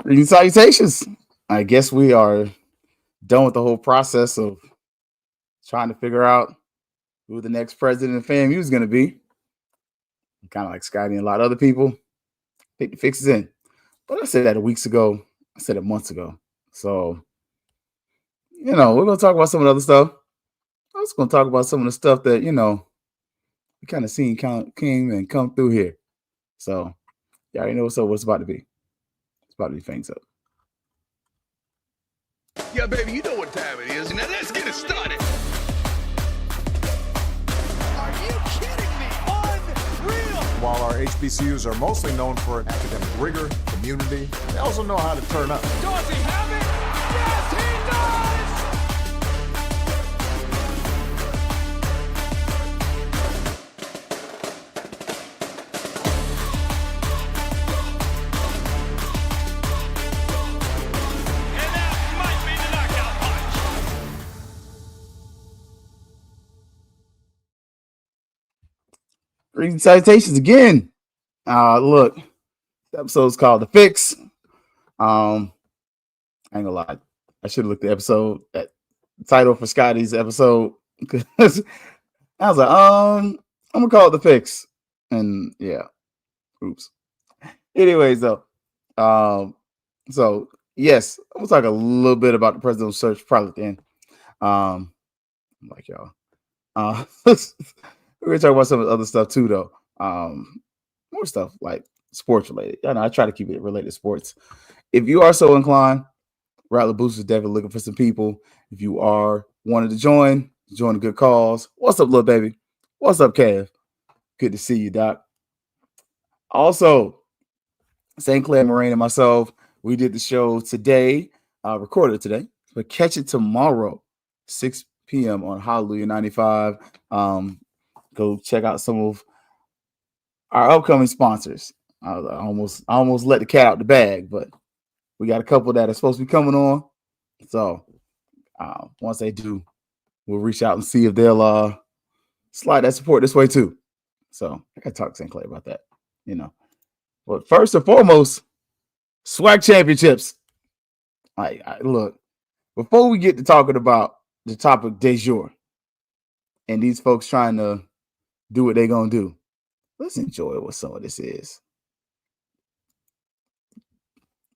Greetings, salutations. I guess we are done with the whole process of trying to figure out who the next president of FAMU is going to be. Kind of like Scotty and a lot of other people. Pick the fixes in. But I said that weeks ago. I said it months ago. So, we're going to talk about some of the other stuff. I was going to talk about some of the stuff that, we kind of seen came and come through here. So, you already know what's about to be. It's about to be Fangs up. Yeah, baby, you know what time it is. Now let's get it started. Are you kidding me? Unreal! While our HBCUs are mostly known for academic rigor, community, they also know how to turn up. Does he have it? Yes, he does! And that might be the knockout punch. Greetings, salutations again. Look, the episode's called The Fix. I ain't gonna lie. I should have looked at the episode at the title for Scotty's episode because I was like, I'm gonna call it The Fix. And yeah, oops. Anyways, though, so yes, I'm gonna talk a little bit about the presidential search probably at the end. Like y'all. We're gonna talk about some of the other stuff too, though. More stuff like sports related. I try to keep it related to sports. If you are so inclined, Rattler Boost is definitely looking for some people. If you are wanting to join a good cause. What's up, little baby? What's up, Kev? Good to see you, Doc. Also, St. Clair Moraine and myself, we did the show today, recorded today, but catch it tomorrow, 6 p.m. on Hallelujah 95. Go check out some of our upcoming sponsors. I almost let the cat out the bag, but we got a couple that are supposed to be coming on. So once they do, we'll reach out and see if they'll slide that support this way too. So I gotta talk to St. Clair about that, But first and foremost, swag championships. Look, before we get to talking about the topic de jour and these folks trying to do what they're gonna do, let's enjoy what some of this is.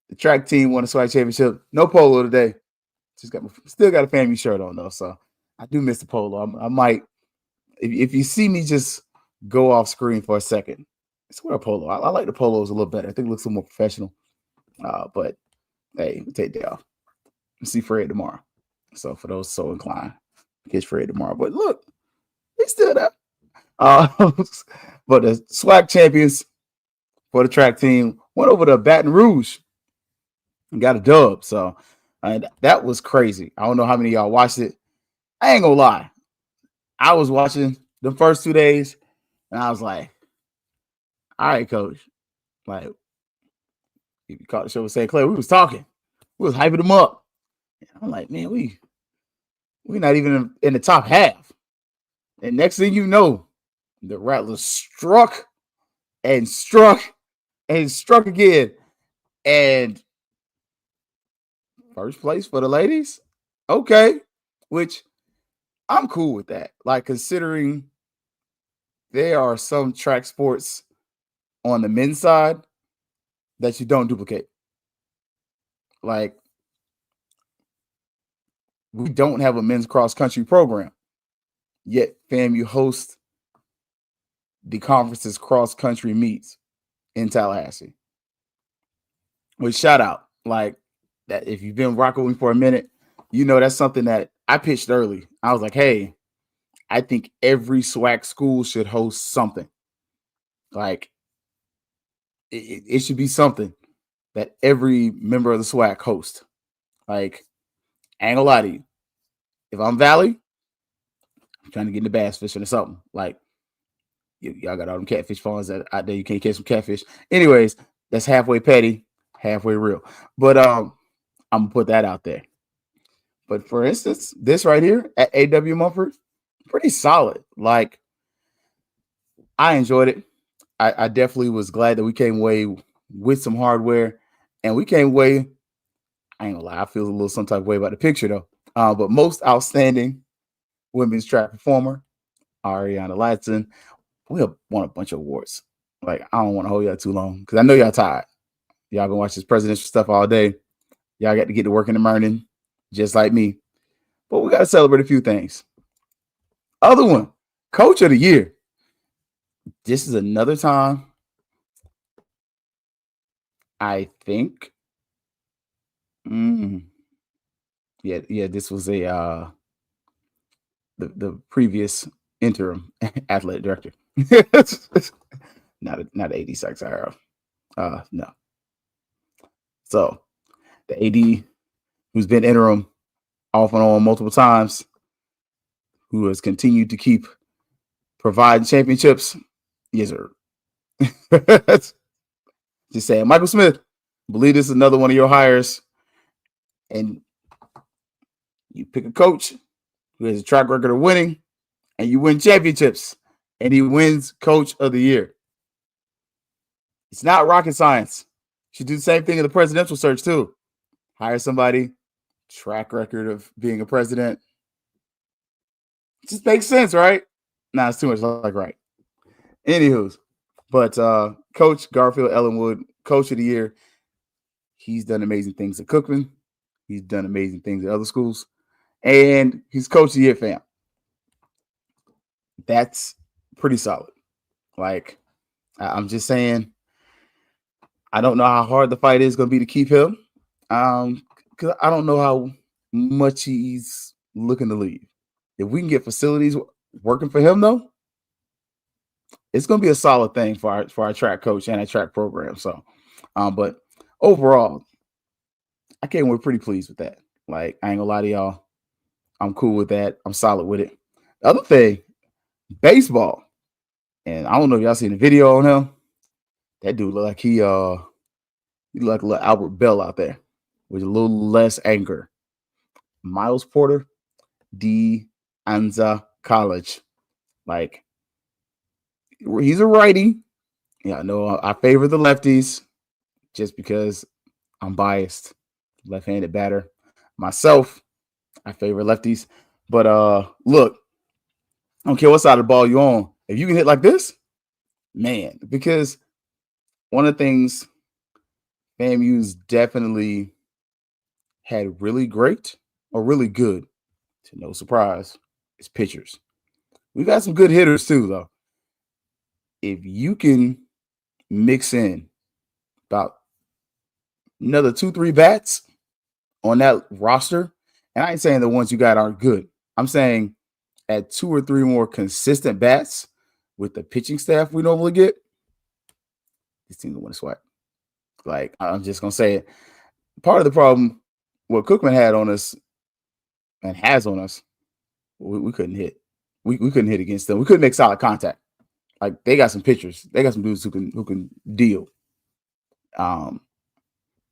The track team won a swag championship. No polo today. Still got a FAMU shirt on though, so I do miss the polo. I might, if you see me just go off screen for a second, it's wear a polo. I like the polos a little better. I think it looks a little more professional. But hey, we'll take that off. We'll see Fred tomorrow. So for those so inclined, catch Fred tomorrow. But look, he's still there. But the swag champions for the track team went over to Baton Rouge and got a dub. So that was crazy. I don't know how many of y'all watched it. I ain't gonna lie. I was watching the first 2 days and I was like, all right, coach. Like, if you caught the show with St. Clair, we was talking. We was hyping them up. And I'm like, man, we not even in the top half. And next thing you know, the Rattlers struck and struck and struck again. And first place for the ladies? Okay. Which I'm cool with that. Like, considering there are some track sports on the men's side that you don't duplicate. Like, we don't have a men's cross country program, yet FAMU hosts the conference's cross country meets in Tallahassee. Which, shout out, like, that if you've been rocking with me for a minute, that's something that I pitched early. I was like, hey, I think every SWAC school should host something. Like, it should be something that every member of the SWAC hosts. Like, I ain't gonna lie to you. If I'm Valley, I'm trying to get into bass fishing or something. Like, y'all got all them catfish ponds out there. You can't catch some catfish. Anyways, that's halfway petty, halfway real. But I'm gonna put that out there. But for instance, this right here at AW Mumford, pretty solid. Like, I enjoyed it. I definitely was glad that we came away with some hardware. And we came away, I ain't gonna lie, I feel a little some type of way about the picture though. But most outstanding women's track performer, Ariana Latson. We have won a bunch of awards. Like, I don't want to hold y'all too long because I know y'all tired. Y'all been watching this presidential stuff all day. Y'all got to get to work in the morning, just like me. But we got to celebrate a few things. Other one, Coach of the Year. This is another time, I think. Yeah, this was a the previous interim athletic director. not a AD Saxaro. No. So the AD who's been interim off and on multiple times, who has continued to keep providing championships. Yes, sir. Just saying, Michael Smith, believe this is another one of your hires, and you pick a coach who has a track record of winning, and you win championships, and he wins Coach of the Year. It's not rocket science. You should do the same thing in the presidential search too. Hire somebody, track record of being a president. It just makes sense, right? Nah, it's too much like right. Anywho's, but Coach Garfield Ellenwood, Coach of the Year. He's done amazing things at Cookman. He's done amazing things at other schools. And he's Coach of the Year, fam. That's pretty solid. Like, I'm just saying, I don't know how hard the fight is going to be to keep him. Because I don't know how much he's looking to leave. If we can get facilities working for him, though, it's going to be a solid thing for our track coach and our track program. So, but overall, I came away pretty pleased with that. Like, I ain't gonna lie to y'all, I'm cool with that. I'm solid with it. The other thing, baseball, and I don't know if y'all seen the video on him. That dude look like he look like a little Albert Bell out there with a little less anger. Miles Porter, De Anza College, like, he's a righty. Yeah, I know I favor the lefties just because I'm biased, left-handed batter. Myself, I favor lefties. But look, I don't care what side of the ball you're on. If you can hit like this, man, because one of the things FAMU's definitely had really great or really good, to no surprise, is pitchers. We've had some good hitters too, though. If you can mix in about another 2-3 bats on that roster, and I ain't saying the ones you got aren't good. I'm saying add 2 or 3 more consistent bats with the pitching staff we normally get, this team will win a sweat. Like, I'm just gonna say it. Part of the problem, what Cookman had on us and has on us, we couldn't hit. We couldn't hit against them. We couldn't make solid contact. Like, they got some pitchers. They got some dudes who can deal. I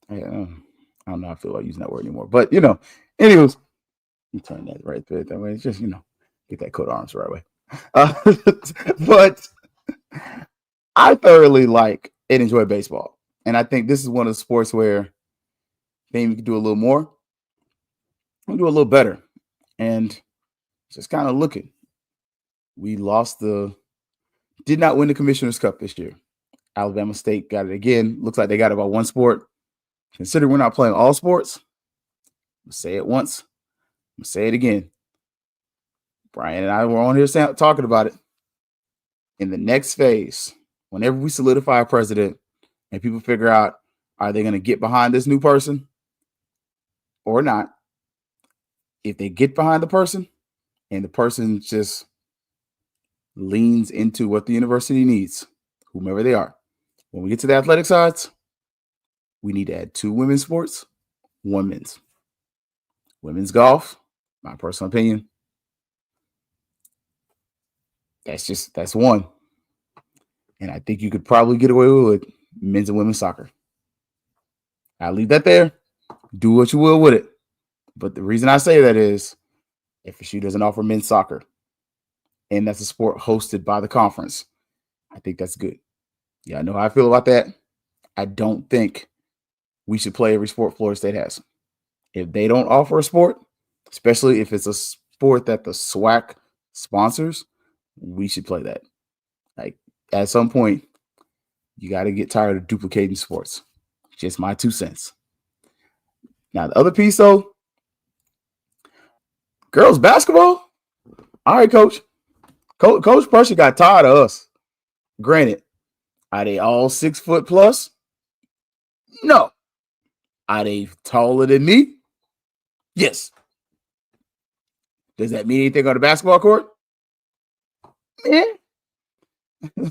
don't know how I feel about using that word anymore. But, anyways, you turn that right there that way. It's just, get that coat of arms the right way. But I thoroughly like and enjoy baseball. And I think this is one of the sports where maybe we can do a little more. We'll do a little better. And just kind of looking. We did not win the Commissioner's Cup this year. Alabama State got it again. Looks like they got about one sport. Considering we're not playing all sports, I'll say it once. I'm going to say it again. Brian and I were on here talking about it. In the next phase, whenever we solidify a president and people figure out, are they going to get behind this new person or not? If they get behind the person and the person just leans into what the university needs, whomever they are, when we get to the athletic sides, we need to add 2 women's sports, 1 men's. Women's golf, my personal opinion, that's 1. And I think you could probably get away with men's and women's soccer. I'll leave that there. Do what you will with it. But the reason I say that is FSU doesn't offer men's soccer. And that's a sport hosted by the conference. I think that's good. Yeah, I know how I feel about that. I don't think we should play every sport Florida State has. If they don't offer a sport, especially if it's a sport that the SWAC sponsors, we should play that. Like at some point, you got to get tired of duplicating sports. Just my 2 cents. Now, the other piece, though, girls basketball. All right, coach. Coach Prussia got tired of us. Granted, are they all 6 foot plus? No. Are they taller than me? Yes. Does that mean anything on the basketball court? Man.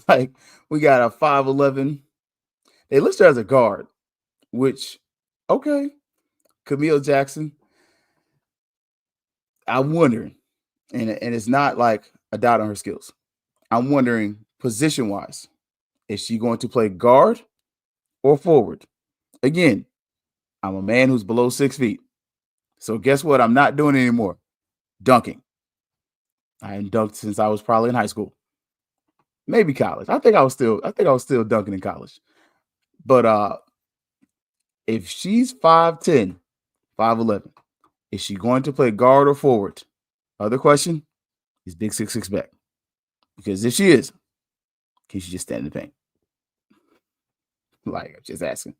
Like, we got a 5'11". They list her as a guard, which, okay. Camille Jackson. I'm wondering, and it's not like a doubt on her skills. I'm wondering, position-wise, is she going to play guard or forward? Again, I'm a man who's below 6 feet. So guess what I'm not doing anymore? Dunking. I haven't dunked since I was probably in high school. Maybe college. I think I was still dunking in college. But if she's 5'10", 5'11", is she going to play guard or forward? Other question, is Big 6'6" back? Because if she is, can she just stand in the paint? Like, I'm just asking.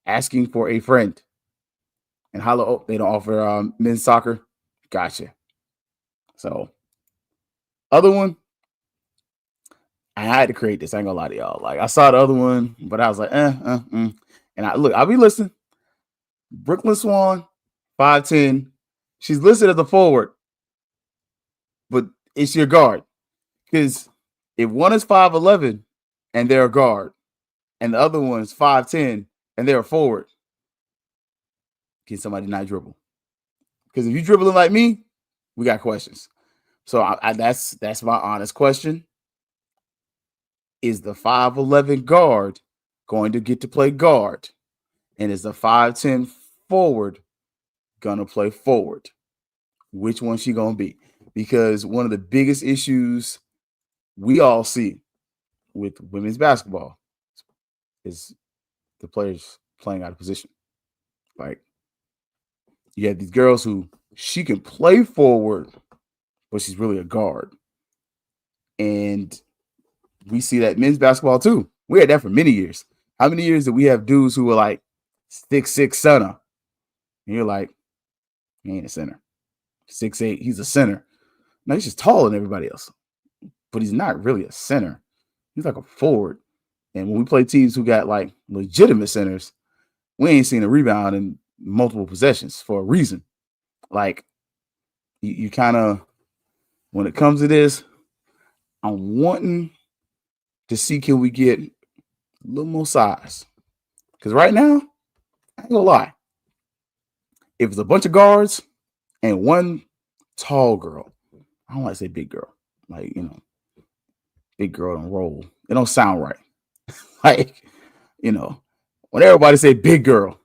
Asking for a friend. And holla, they don't offer men's soccer. Gotcha. So, other one, I had to create this. I ain't gonna lie to y'all. Like, I saw the other one, but I was like, And I'll be listening. Brooklyn Swan, 5'10". She's listed as a forward, but it's your guard. Because if one is 5'11" and they're a guard, and the other one is 5'10" and they're a forward, can somebody not dribble? Because if you dribbling like me, we got questions. So that's my honest question. Is the 5'11" guard going to get to play guard? And is the 5'10" forward gonna play forward? Which one she gonna be? Because one of the biggest issues we all see with women's basketball is the players playing out of position. Like, you have these girls who she can play forward, but she's really a guard. And we see that men's basketball too. We had that for many years. How many years did we have dudes who were like 6'6" center? And you're like, he ain't a center. 6'8", he's a center. No, he's just taller than everybody else. But he's not really a center. He's like a forward. And when we play teams who got like legitimate centers, we ain't seen a rebound in multiple possessions for a reason. Like, you kind of, when it comes to this, I'm wanting to see, can we get a little more size? Because right now, I ain't gonna lie. If it's a bunch of guards and one tall girl, I don't like to say big girl. Like, big girl don't roll. It don't sound right. Like, when everybody say big girl,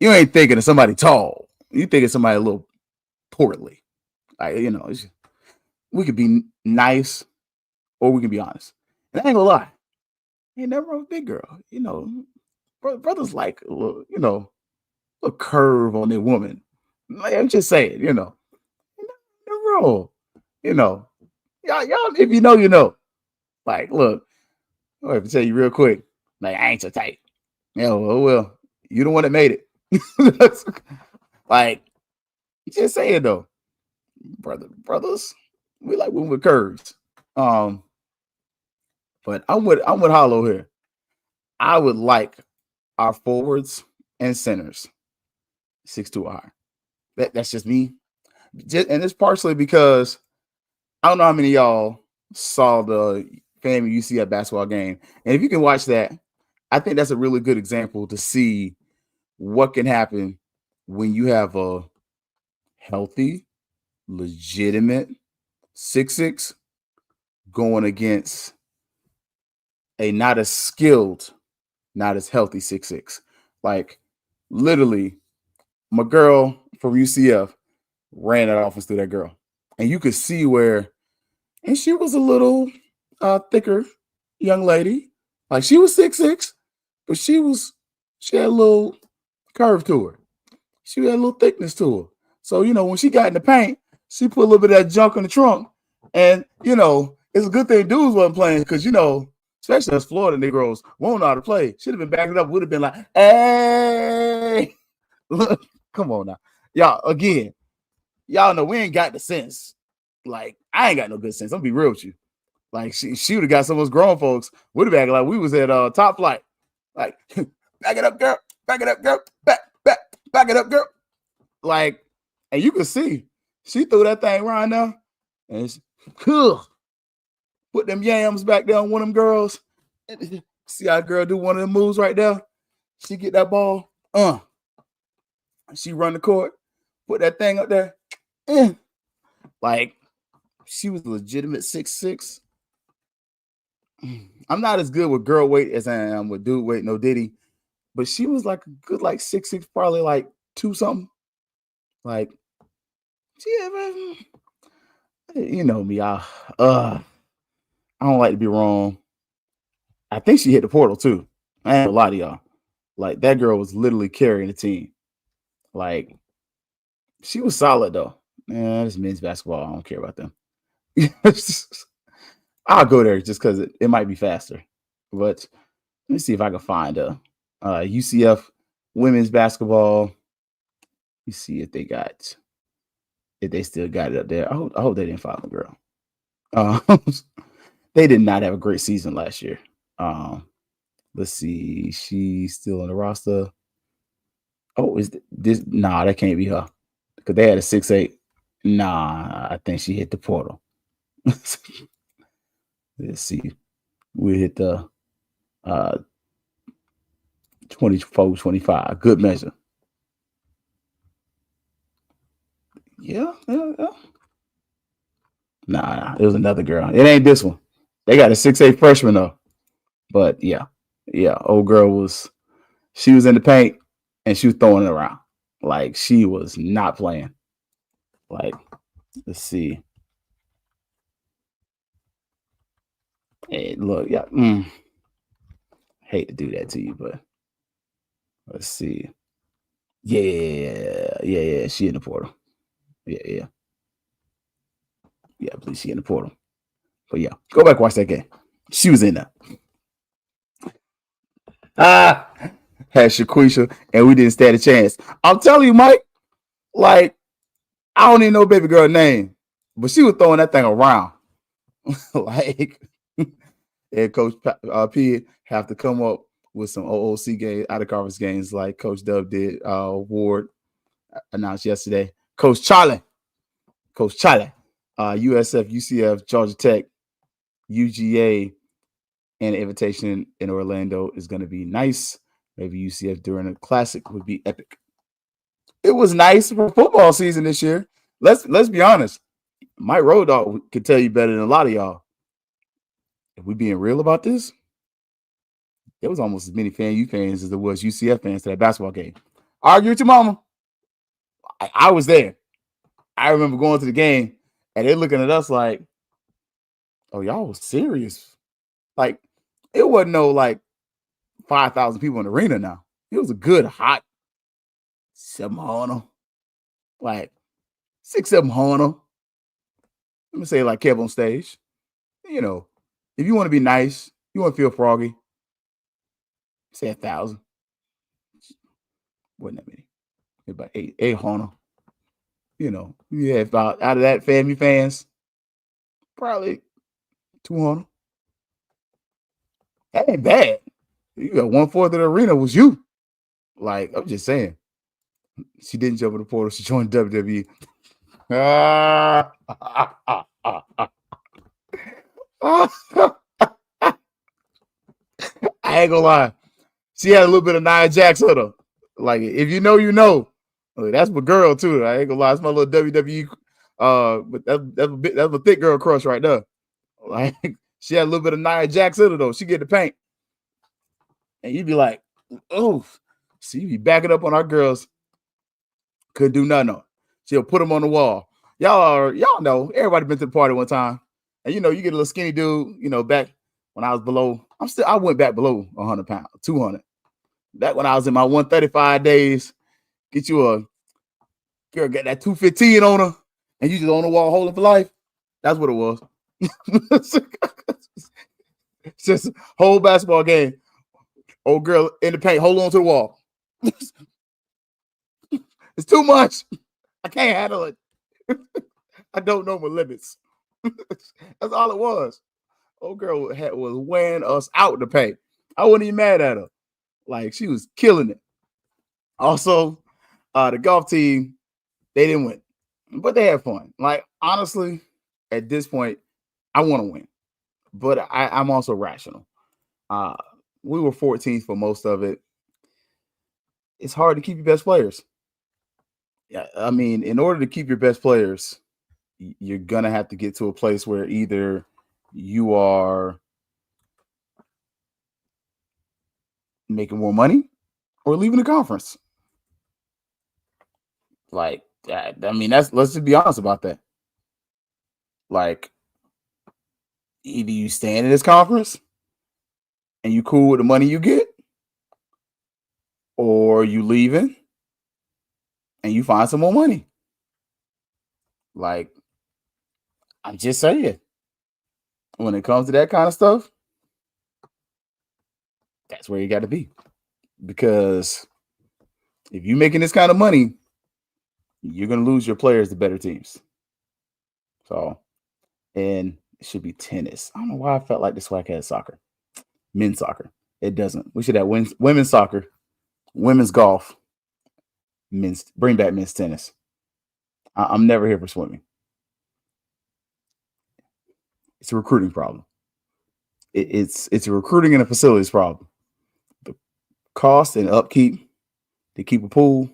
you ain't thinking of somebody tall. You think of somebody a little portly. Like, we could be nice or we can be honest. And I ain't gonna lie. Ain't never wrong with big girl. Brothers like a little, a curve on their woman. Like, I'm just saying, never wrong. Y'all, if you know, you know. Like, look, I have to tell you real quick. Like, I ain't so tight. Well, you the one that made it. Like, just saying though, brothers, we like women with curves. But I'm with Hollow here. I would like our forwards and centers 6'2" or higher. That's just me. And it's partially because I don't know how many of y'all saw the FAMU UCF basketball game. And if you can watch that, I think that's a really good example to see what can happen when you have a healthy, legitimate 6'6" going against a not as skilled, not as healthy 6'6". Like, literally, my girl from UCF ran that offense through that girl. And you could see where, and she was a little thicker young lady. Like, she was 6'6", but she was she had a little curve to her. She had a little thickness to her. So, when she got in the paint, she put a little bit of that junk in the trunk. And, it's a good thing dudes wasn't playing because, especially us Florida Negroes won't know how to play. Should have been backing up, would have been like, hey, look, come on now. Y'all know we ain't got the sense. Like, I ain't got no good sense. I'm gonna be real with you. Like, she would have got some of us grown folks, would have been like we was at Top Flight. Like, back it up, girl. Back it up, girl. Back it up, girl. Like, and you can see she threw that thing right now, and she, put them yams back there on one of them girls. See how a girl do one of them moves right there? She get that ball, she run the court, put that thing up there. Like, she was legitimate 6'6". I'm not as good with girl weight as I am with dude weight, no diddy. But she was like a good 6'6", probably like 2 something. Like, yeah, you know me, I don't like to be wrong. I think she hit the portal too. I ain't gonna lie to y'all. Like, that girl was literally carrying the team. Like, she was solid though. Man, this men's basketball, I don't care about them. I'll go there just because it might be faster. But let me see if I can find a UCF women's basketball. Let me see if they still got it up there. I hope they didn't fire the girl. They did not have a great season last year. Let's see. She's still on the roster. Oh, is this? Nah, that can't be her. Because they had a 6'8". Nah, I think she hit the portal. Let's see. We hit the 24, 25. Good measure. Yeah. Nah, it was another girl. It ain't this one. They got a 6'8" freshman though. But yeah. Old girl she was in the paint and she was throwing it around. Like, she was not playing. Like, let's see. Hey, look, yeah. Hate to do that to you, but let's see. Yeah. She in the portal. Yeah. I believe she in the portal. But yeah, go back, watch that game. She was in there. Had Shaquisha, and we didn't stand a chance. I'm telling you, Mike, like, I don't even know baby girl name, but she was throwing that thing around. Like, and Coach P have to come up with some OOC games, out of conference games, like Coach Dub did. Ward announced yesterday. Coach Charlie, USF, UCF, Georgia Tech, UGA, and an invitation in Orlando is going to be nice. Maybe UCF during a classic would be epic. It was nice for football season this year. Let's be honest. Mike Road Dogg could tell you better than a lot of y'all. If we being real about this, there was almost as many FAMU fans as there was UCF fans to that basketball game. Argue with your mama. I was there. I remember going to the game and they looking at us like, oh, y'all was serious. Like, it wasn't no 5,000 people in the arena now. It was a good hot 700. Like 600-700. Let me say Kev on stage. If you want to be nice, you want to feel froggy, say 1,000. Wasn't that many? About 800. You have about, out of that FAMU fans, probably 200. That ain't bad. You got 1/4 of the arena was you. Like, I'm just saying. She didn't jump in the portal. She joined WWE. I ain't gonna lie. She had a little bit of Nia Jax with her. Like, if you know, you know. Like, that's my girl too. I ain't gonna lie. It's my little WWE. But that's a thick girl crush right there. Like, she had a little bit of Nia Jax in her though. She get the paint, and you'd be like, "Oh." So you be backing up on our girls. Couldn't do nothing on. She'll put them on the wall. Y'all know. Everybody been to the party one time, and you get a little skinny dude. Back when I was below, I went back below 100 pounds, 200. Back when I was in my 135 days, get you a girl, get that 215 on her, and you just on the wall holding for life. That's what it was. It's just a whole basketball game. Old girl in the paint, hold on to the wall. It's too much. I can't handle it. I don't know my limits. That's all it was. Old girl was wearing us out in the paint. I wasn't even mad at her. Like, she was killing it. Also, the golf team, they didn't win, but they had fun. Like, honestly, at this point, I want to win, but I'm also rational. We were 14th for most of it. It's hard to keep your best players. Yeah, I mean, in order to keep your best players, you're gonna have to get to a place where either you are making more money or leaving the conference. Like, I mean, let's just be honest about that. Like, either you stand in this conference and you cool with the money you get, or you leaving and you find some more money. Like, I'm just saying, when it comes to that kind of stuff, that's where you got to be. Because if you're making this kind of money, you're going to lose your players to better teams. So, and it should be tennis. I don't know why I felt like this SWAC had soccer. Men's soccer. It doesn't. We should have women's soccer, women's golf, bring back men's tennis. I'm never here for swimming. It's a recruiting problem. It's a recruiting and a facilities problem. The cost and upkeep to keep a pool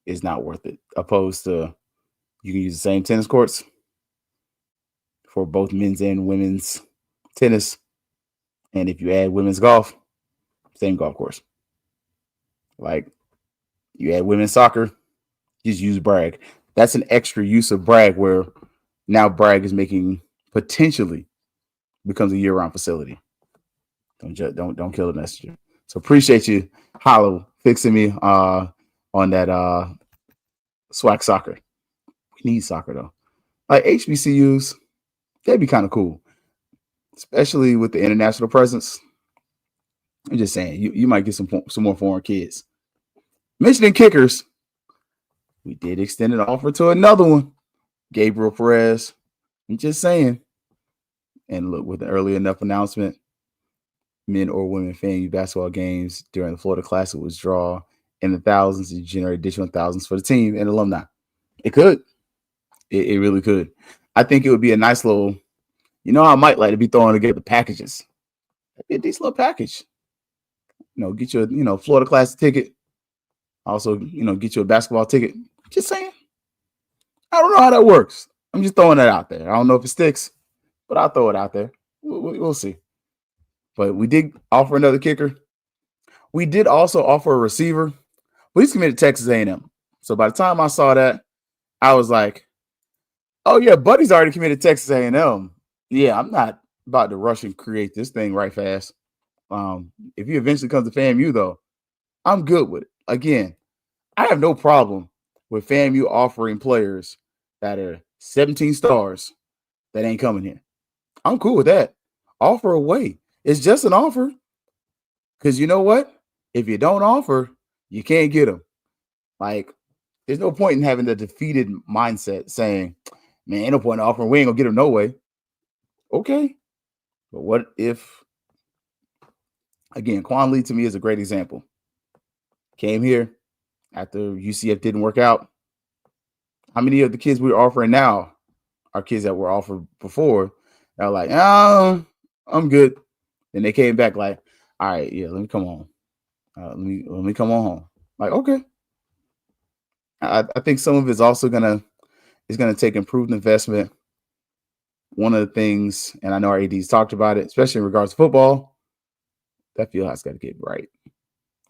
is not worth it. Opposed to you can use the same tennis courts for both men's and women's tennis. And if you add women's golf, same golf course. Like, you add women's soccer, just use Bragg. That's an extra use of Bragg where now Bragg is making potentially becomes a year-round facility. Don't kill the messenger. So appreciate you, Hollow, fixing me on that SWAC soccer. We need soccer though. Like HBCUs, that'd be kind of cool, especially with the international presence. I'm just saying, you might get some more foreign kids. Mentioning kickers, we did extend an offer to another one, Gabriel Perez. I'm just saying. And look, with an early enough announcement, men or women FAMU basketball games during the Florida Classic was draw in the thousands to generate additional thousands for the team and alumni. It could. It really could. I think it would be a nice little, I might like to be throwing together packages. That'd be a decent little package. Get you a, Florida Classic ticket. Also, get you a basketball ticket. Just saying. I don't know how that works. I'm just throwing that out there. I don't know if it sticks, but I'll throw it out there. We'll see. But we did offer another kicker. We did also offer a receiver, but he's committed to Texas A&M. So by the time I saw that, I was like, oh, yeah, Buddy's already committed to Texas A&M. Yeah, I'm not about to rush and create this thing right fast. If he eventually comes to FAMU, though, I'm good with it. Again, I have no problem with FAMU offering players that are 17 stars that ain't coming here. I'm cool with that. Offer away. It's just an offer. Because you know what? If you don't offer, you can't get them. Like, there's no point in having the defeated mindset saying, man, ain't no point in offering. We ain't going to get them no way. Okay. But what if, again, Quan Lee to me is a great example. Came here after UCF didn't work out. How many of the kids we're offering now are kids that were offered before that are like, oh, I'm good. And they came back like, all right, yeah, let me come on. Let me come on home. Like, okay. I think some of it's also gonna take improved investment. One of the things, and I know our AD's talked about it, especially in regards to football, that field house got to get right.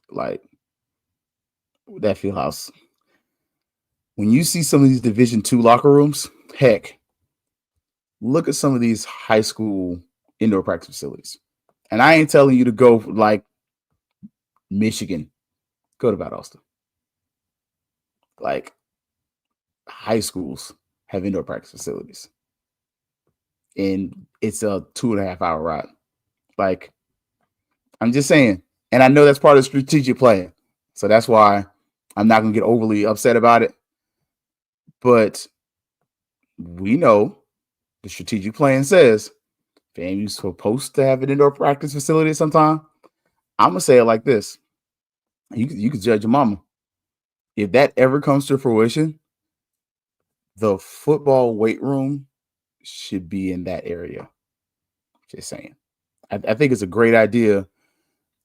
Like, that field house. When you see some of these Division II locker rooms, heck, look at some of these high school indoor practice facilities. And I ain't telling you to go like Michigan, go to Valdosta. Like high schools have indoor practice facilities, and it's a 2.5 hour ride. Like I'm just saying, and I know that's part of the strategic plan, so that's why I'm not gonna get overly upset about it. But we know the strategic plan says FAMU's supposed to have an indoor practice facility sometime. I'm gonna say it like this: you can judge your mama. If that ever comes to fruition, the football weight room should be in that area. Just saying. I think it's a great idea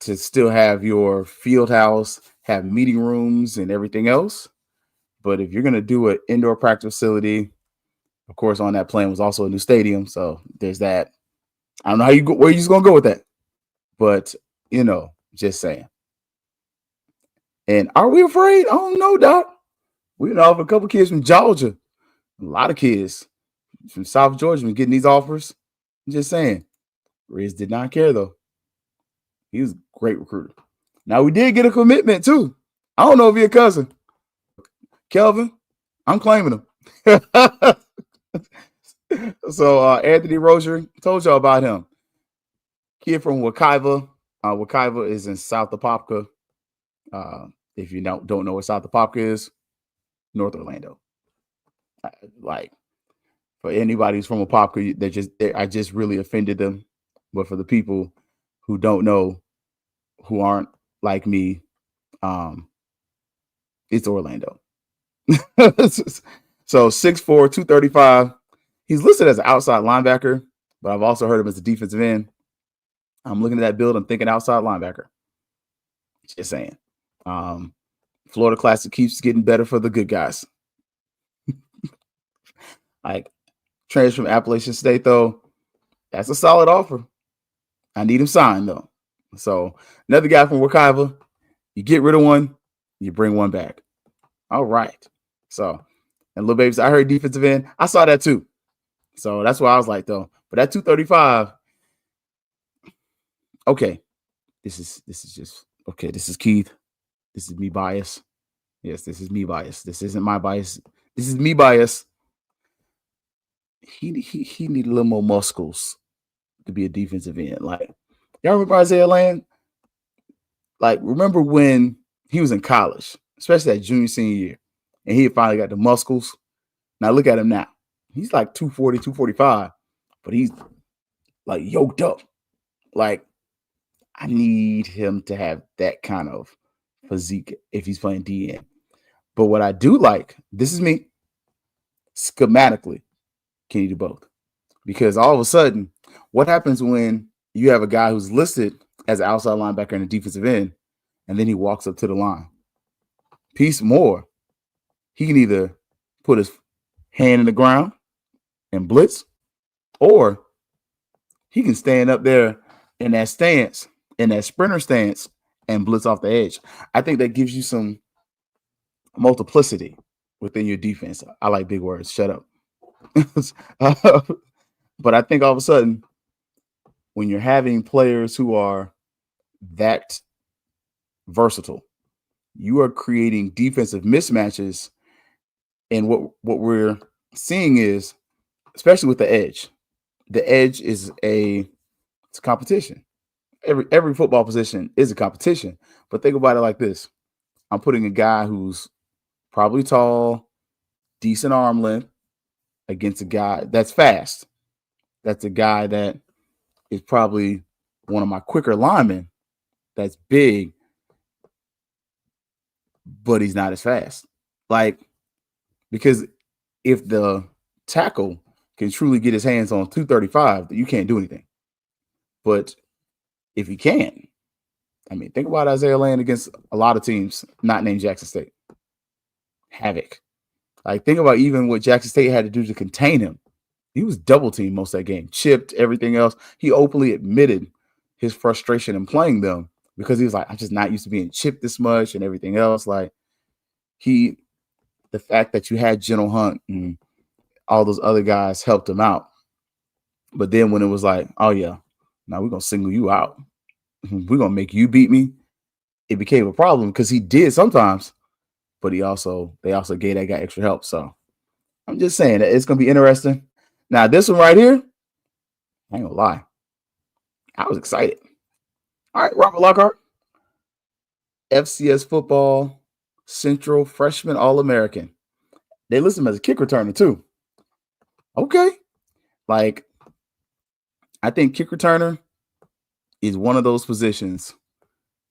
to still have your field house, have meeting rooms and everything else. But if you're going to do an indoor practice facility, of course, on that plan was also a new stadium. So there's that. I don't know where you're going to go with that. But, just saying. And are we afraid? I don't know, Doc. We know of a couple kids from Georgia. A lot of kids from South Georgia been getting these offers. I'm just saying. Riz did not care, though. He was a great recruiter. Now, we did get a commitment, too. I don't know if you're a cousin. Kelvin, I'm claiming him. So, Anthony Rozier, told y'all about him. Kid from Wekiva. Wekiva is in South Apopka. If you don't know what South Apopka is, North Orlando. Like, for anybody who's from Apopka, I just really offended them. But for the people who don't know, who aren't like me, it's Orlando. So 6'4", 235. He's listed as an outside linebacker, but I've also heard him as a defensive end. I'm looking at that build. I'm thinking outside linebacker. Just saying. Florida Classic keeps getting better for the good guys. Like, transfer from Appalachian State, though, that's a solid offer. I need him signed, though. So another guy from Wekiva, you get rid of one, you bring one back. All right. So, and little babies, I heard defensive end. I saw that too. So that's why I was like, though. But that 235, okay. This is just okay. This is Keith. This is me bias. Yes, this is me bias. This isn't my bias. This is me bias. He need a little more muscles to be a defensive end. Like, y'all remember Isaiah Land? Like, remember when he was in college, especially that junior, senior year, and he had finally got the muscles. Now look at him now. He's like 240, 245, but he's like yoked up. Like, I need him to have that kind of physique if he's playing DN. But what I do like, this is me, schematically, can you do both? Because all of a sudden, what happens when you have a guy who's listed as an outside linebacker and a defensive end, and then he walks up to the line? Piece more, he can either put his hand in the ground and blitz, or he can stand up there in that stance, in that sprinter stance, and blitz off the edge. I think that gives you some multiplicity within your defense. I like big words. Shut up. But I think all of a sudden, when you're having players who are that versatile, you are creating defensive mismatches. And what we're seeing is, especially with the edge is it's a competition. Every football position is a competition. But think about it like this. I'm putting a guy who's probably tall, decent arm length, against a guy that's fast. That's a guy that is probably one of my quicker linemen that's big, but he's not as fast. Like, because if the tackle can truly get his hands on 235, you can't do anything. But if he can, I mean, think about Isaiah Land against a lot of teams not named Jackson State. Havoc. Like, think about even what Jackson State had to do to contain him. He was double teamed most of that game, chipped, everything else. He openly admitted his frustration in playing them because he was like, I'm just not used to being chipped this much and everything else. Like, the fact that you had General Hunt and all those other guys helped him out. But then when it was like, oh yeah, now we're going to single you out. We're going to make you beat me. it became a problem because he did sometimes, but they also gave that guy extra help. So I'm just saying that it's gonna be interesting. Now, this one right here, I ain't gonna lie. I was excited. All right, Robert Lockhart, FCS football Central Freshman All-American. They list him as a kick returner too. Okay. Like, I think kick returner is one of those positions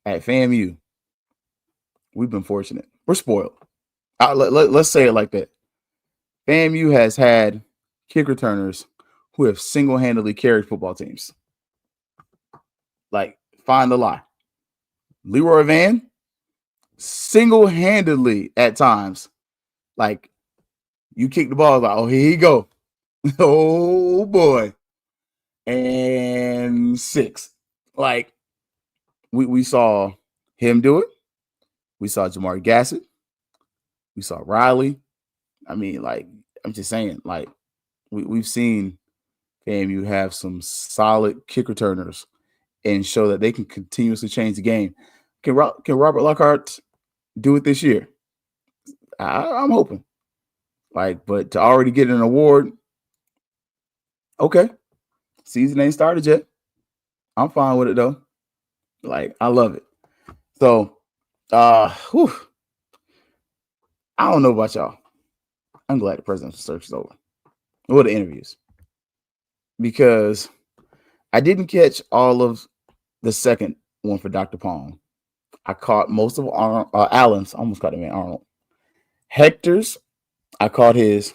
at FAMU. We've been fortunate. We're spoiled. Let's say it like that. FAMU has had kick returners who have single-handedly carried football teams. Like, find the lie. Leroy Van, single-handedly at times. Like, you kick the ball, like, oh, here you go. Oh, boy. And 6. Like, we saw him do it. We saw Jamar Gassett. We saw Riley. I mean, like, I'm just saying, like, we've seen FAMU have some solid kick returners and show that they can continuously change the game. Can Robert Lockhart do it this year? I'm hoping. Like, but to already get an award, okay. Season ain't started yet. I'm fine with it though. Like, I love it. So, I don't know about y'all. I'm glad the presidential search is over. Or the interviews. Because I didn't catch all of the second one for Dr. Pong. I caught most of Allen's. I almost caught him in Arnold. Hector's, I caught his.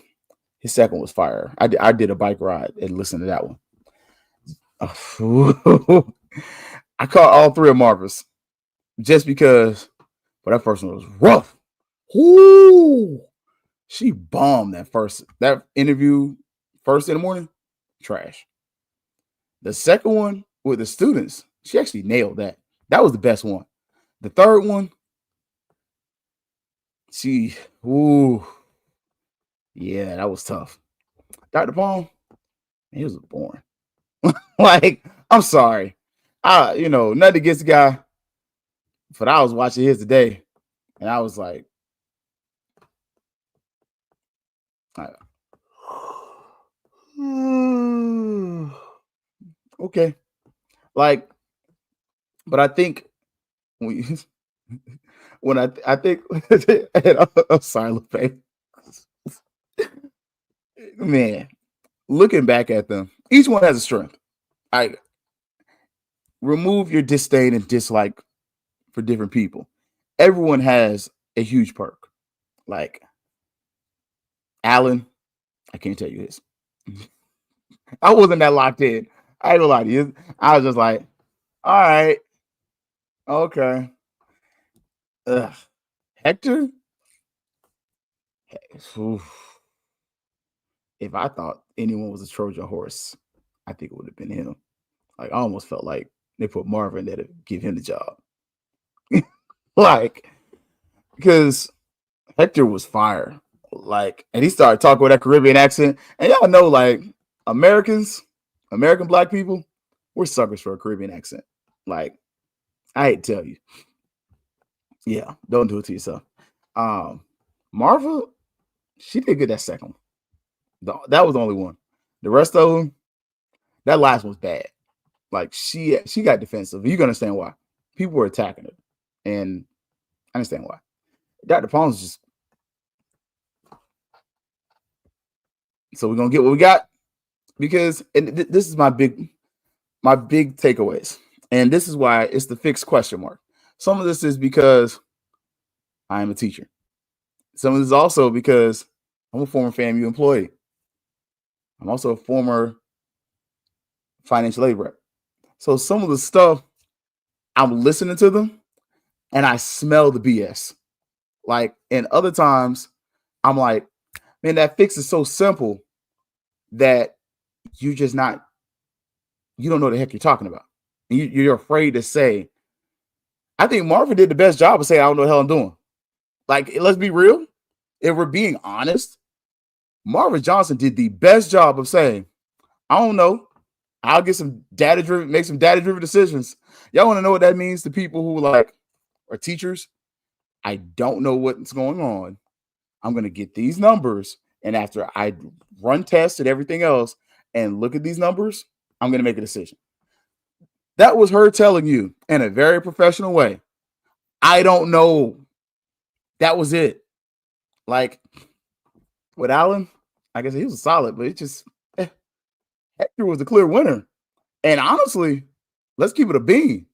His second was fire. I did a bike ride and listened to that one. I caught all 3 of Marva's just because, but that first one was rough. Ooh, she bombed that interview first in the morning. Trash. The second one with the students, she actually nailed that. That was the best one. The third one, yeah, that was tough. Dr. Palm, he was boring. Like, I'm sorry. Nothing against the guy, but I was watching his today, and I was like, okay. Like, but I think when I think I'm sorry, LePay. Man, looking back at them, each one has a strength. I remove your disdain and dislike for different people. Everyone has a huge perk. Like Allen, I can't tell you this. I wasn't that locked in. I ain't gonna lie to you. I was just like, all right, okay. Hector? Oof. If I thought anyone was a Trojan horse, I think it would have been him. Like, I almost felt like they put Marvin there to give him the job. Like, because Hector was fire. Like, and he started talking with that Caribbean accent. And y'all know, like, American black people, we're suckers for a Caribbean accent. Like, I hate to tell you. Yeah, don't do it to yourself. Marva, she did good that second one. That was the only one. The rest of them, that last one was bad. Like, she got defensive. You can understand why. People were attacking her. And I understand why. Dr. Palm's just. So we're going to get what we got. Because this is my big takeaways. And this is why it's the fixed question mark. Some of this is because I am a teacher. Some of this is also because I'm a former FAMU employee. I'm also a former financial aid rep. So some of the stuff, I'm listening to them and I smell the BS. Like, and other times I'm like, man, that fix is so simple that you don't know the heck you're talking about. You're afraid to say. I think Marvin did the best job of saying, I don't know what the hell I'm doing. Like, let's be real. If we're being honest, Marvin Johnson did the best job of saying, I don't know. I'll get some make some data-driven decisions. Y'all want to know what that means to people who like, or teachers, I don't know what's going on. I'm going to get these numbers. And after I run tests and everything else and look at these numbers, I'm going to make a decision. That was her telling you in a very professional way. I don't know. That was it. Like with Allen, I guess he was solid, but it just Hector was the clear winner. And honestly, let's keep it a bean.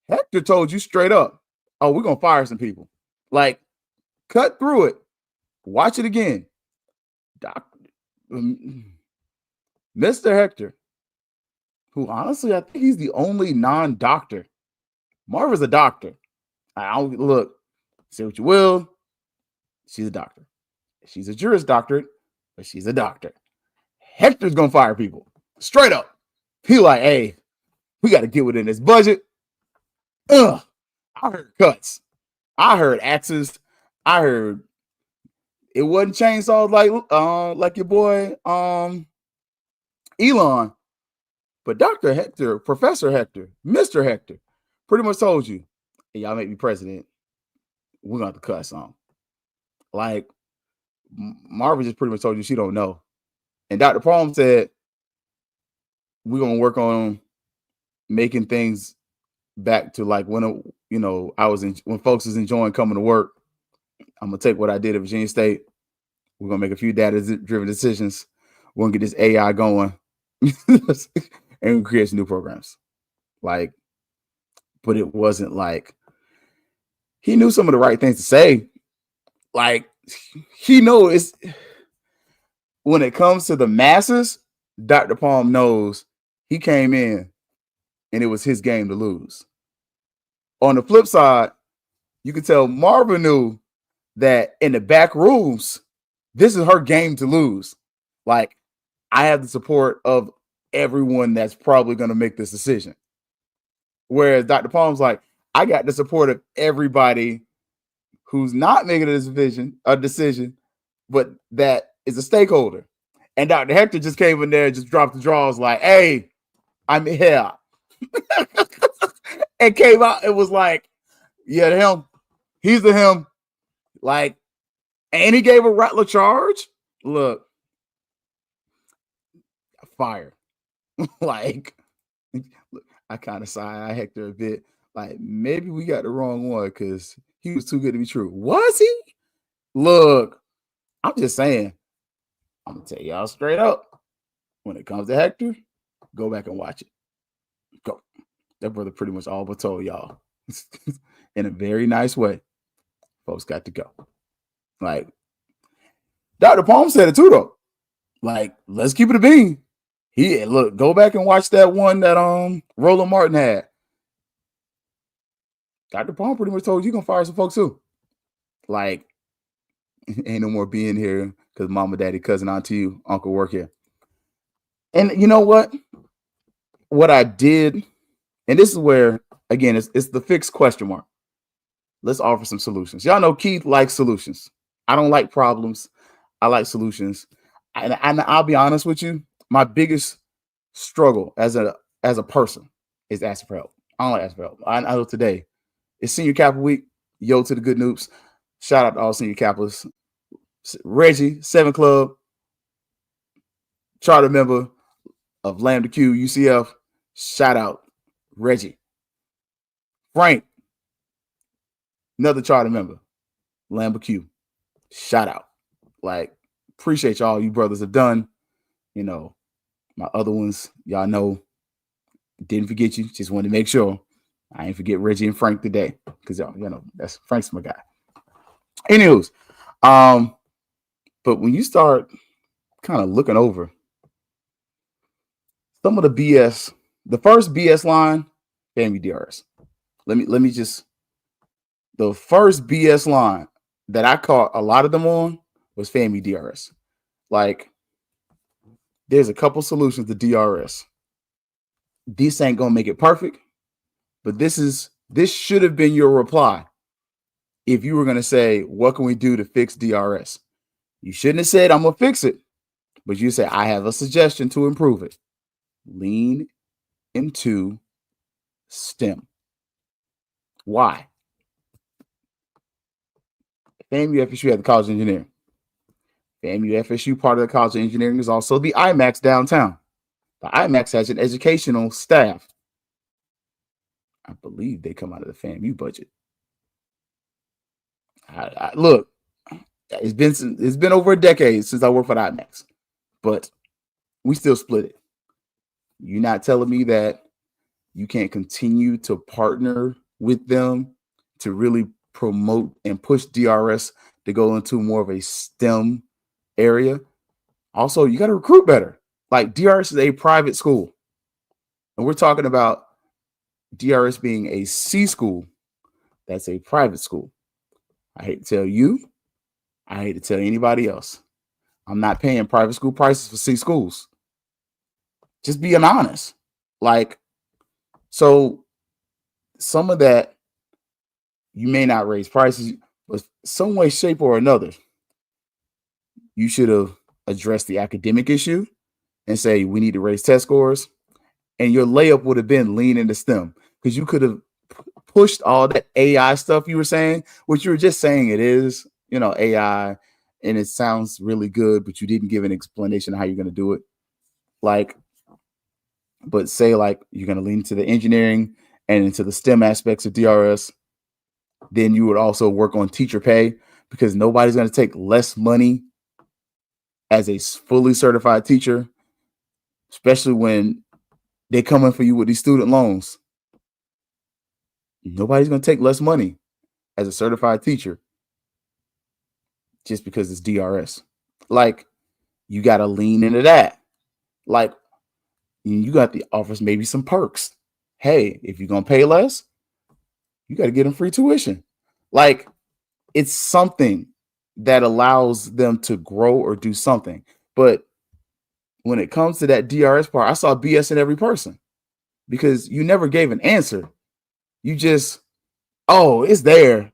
Hector told you straight up, oh, we're going to fire some people. Like, cut through it. Watch it again. Mr. Hector, who honestly, I think he's the only non-doctor. Marva's a doctor. I don't look, say what you will. She's a doctor. She's a Juris Doctorate, but she's a doctor. Hector's going to fire people. Straight up. He like, hey, we got to get within this budget. I heard cuts. I heard axes. I heard it wasn't chainsaws like your boy Elon, but Dr. Hector, Professor Hector, Mr. Hector, pretty much told you, hey, y'all make me president. We're gonna have to cut some. Like Marvin just pretty much told you she don't know. And Dr. Palm said, we're gonna work on making things back to like when when folks is enjoying coming to work. I'm gonna take what I did at Virginia State. We're gonna make a few data-driven decisions. We're gonna get this AI going and create some new programs. Like, but it wasn't like he knew some of the right things to say. Like, he knows when it comes to the masses, Dr. Palm knows he came in and it was his game to lose. On the flip side, you can tell Marvin knew that in the back rooms, this is her game to lose. Like, I have the support of everyone that's probably going to make this decision. Whereas Dr. Palm's like, I got the support of everybody who's not making a decision, but that is a stakeholder. And Dr. Hector just came in there and just dropped the draws like, hey, I'm here. And came out, it was like, yeah, to him. He's the him. Like, and he gave a Rattler charge. Look, fire. Like, I kind of sigh Hector a bit. Like, maybe we got the wrong one because he was too good to be true. Was he? Look, I'm just saying. I'm going to tell y'all straight up. When it comes to Hector, go back and watch it. Go. That brother pretty much all but told y'all in a very nice way. Folks got to go. Like, Dr. Palm said it too, though. Like, let's keep it a bean. Look, go back and watch that one that Roland Martin had. Dr. Palm pretty much told you gonna fire some folks too. Like, ain't no more being here because mama, daddy, cousin, auntie, uncle work here. And you know what? What I did, and this is where, again, it's the fixed question mark. Let's offer some solutions. Y'all know Keith likes solutions. I don't like problems. I like solutions. And I'll be honest with you, my biggest struggle as a person is asking for help. I don't like asking for help. I know today it's Senior Kappa Week. Yo to the good noobs. Shout out to all Senior Kappas. Reggie, 7 Club, charter member of Lambda Q UCF. Shout out Reggie. Frank, another charter member, Lambda Q. Shout out. Like, appreciate y'all you brothers have done. You know, my other ones, y'all know, didn't forget you. Just wanted to make sure I ain't forget Reggie and Frank today. Because y'all, that's Frank's my guy. Anyways, but when you start kind of looking over some of the BS, the first BS line, FAMU DRS. Let me just, the first BS line that I caught a lot of them on was FAMU DRS. Like, there's a couple solutions to DRS. This ain't gonna make it perfect, but this should have been your reply if you were gonna say, what can we do to fix DRS? You shouldn't have said, I'm gonna fix it, but you say, I have a suggestion to improve it. Lean into STEM. Why? FAMU FSU had the College of Engineering. FAMU FSU part of the College of Engineering is also the IMAX downtown. The IMAX has an educational staff. I believe they come out of the FAMU budget. Look, it's been over a decade since I worked for the IMAX, but we still split it. You're not telling me that you can't continue to partner with them to really promote and push DRS to go into more of a STEM area. Also, you got to recruit better. Like, DRS is a private school, and we're talking about DRS being a C school. That's a private school. I hate to tell you, I hate to tell anybody else, I'm not paying private school prices for C schools. Just being honest. Like, so some of that, you may not raise prices, but some way, shape, or another, you should have addressed the academic issue and say, we need to raise test scores. And your layup would have been lean into STEM, because you could have pushed all that AI stuff you were saying, which you were just saying it is, AI, and it sounds really good, but you didn't give an explanation of how you're going to do it. Like, but say like you're going to lean into the engineering and into the STEM aspects of DRS. Then you would also work on teacher pay, because nobody's going to take less money as a fully certified teacher, especially when they come in for you with these student loans. Nobody's going to take less money as a certified teacher just because it's DRS. Like, you got to lean into that. Like, you got the offers, maybe some perks. Hey, if you're going to pay less, you got to get them free tuition. Like, it's something that allows them to grow or do something. But when it comes to that DRS part, I saw BS in every person, because you never gave an answer. You just, it's there,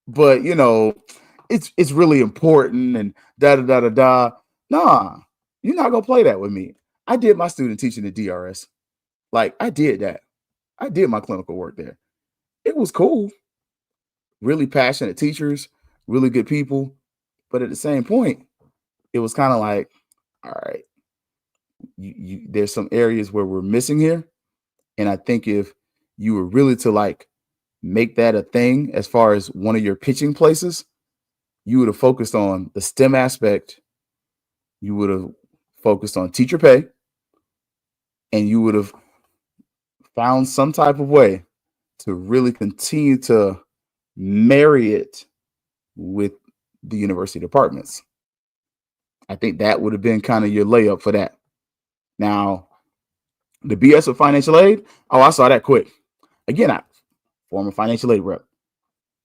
but it's really important and da da da da da. Nah, you're not gonna play that with me. I did my student teaching at DRS. Like, I did that. I did my clinical work there. It was cool. Really passionate teachers, really good people. But at the same point, it was kind of like, all right, there's some areas where we're missing here. And I think if you were really to like make that a thing as far as one of your pitching places, you would have focused on the STEM aspect. You would have focused on teacher pay, and you would have found some type of way to really continue to marry it with the university departments. I think that would have been kind of your layup for that. Now, the BS with financial aid, I saw that quick. Again, I former financial aid rep.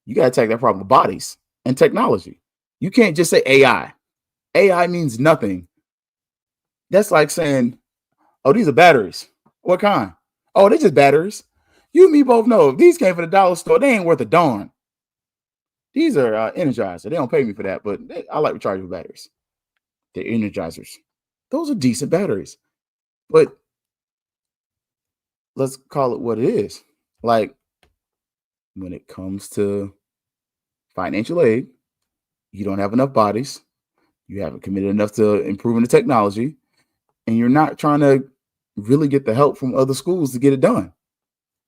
You got to attack that problem with bodies and technology. You can't just say AI. AI means nothing. That's like saying, oh, these are batteries. What kind? Oh, they're just batteries. You and me both know if these came from the dollar store, they ain't worth a darn. These are Energizer. They don't pay me for that, but I like rechargeable batteries. They're Energizers. Those are decent batteries. But let's call it what it is. Like, when it comes to financial aid, you don't have enough bodies. You haven't committed enough to improving the technology, and you're not trying to really get the help from other schools to get it done.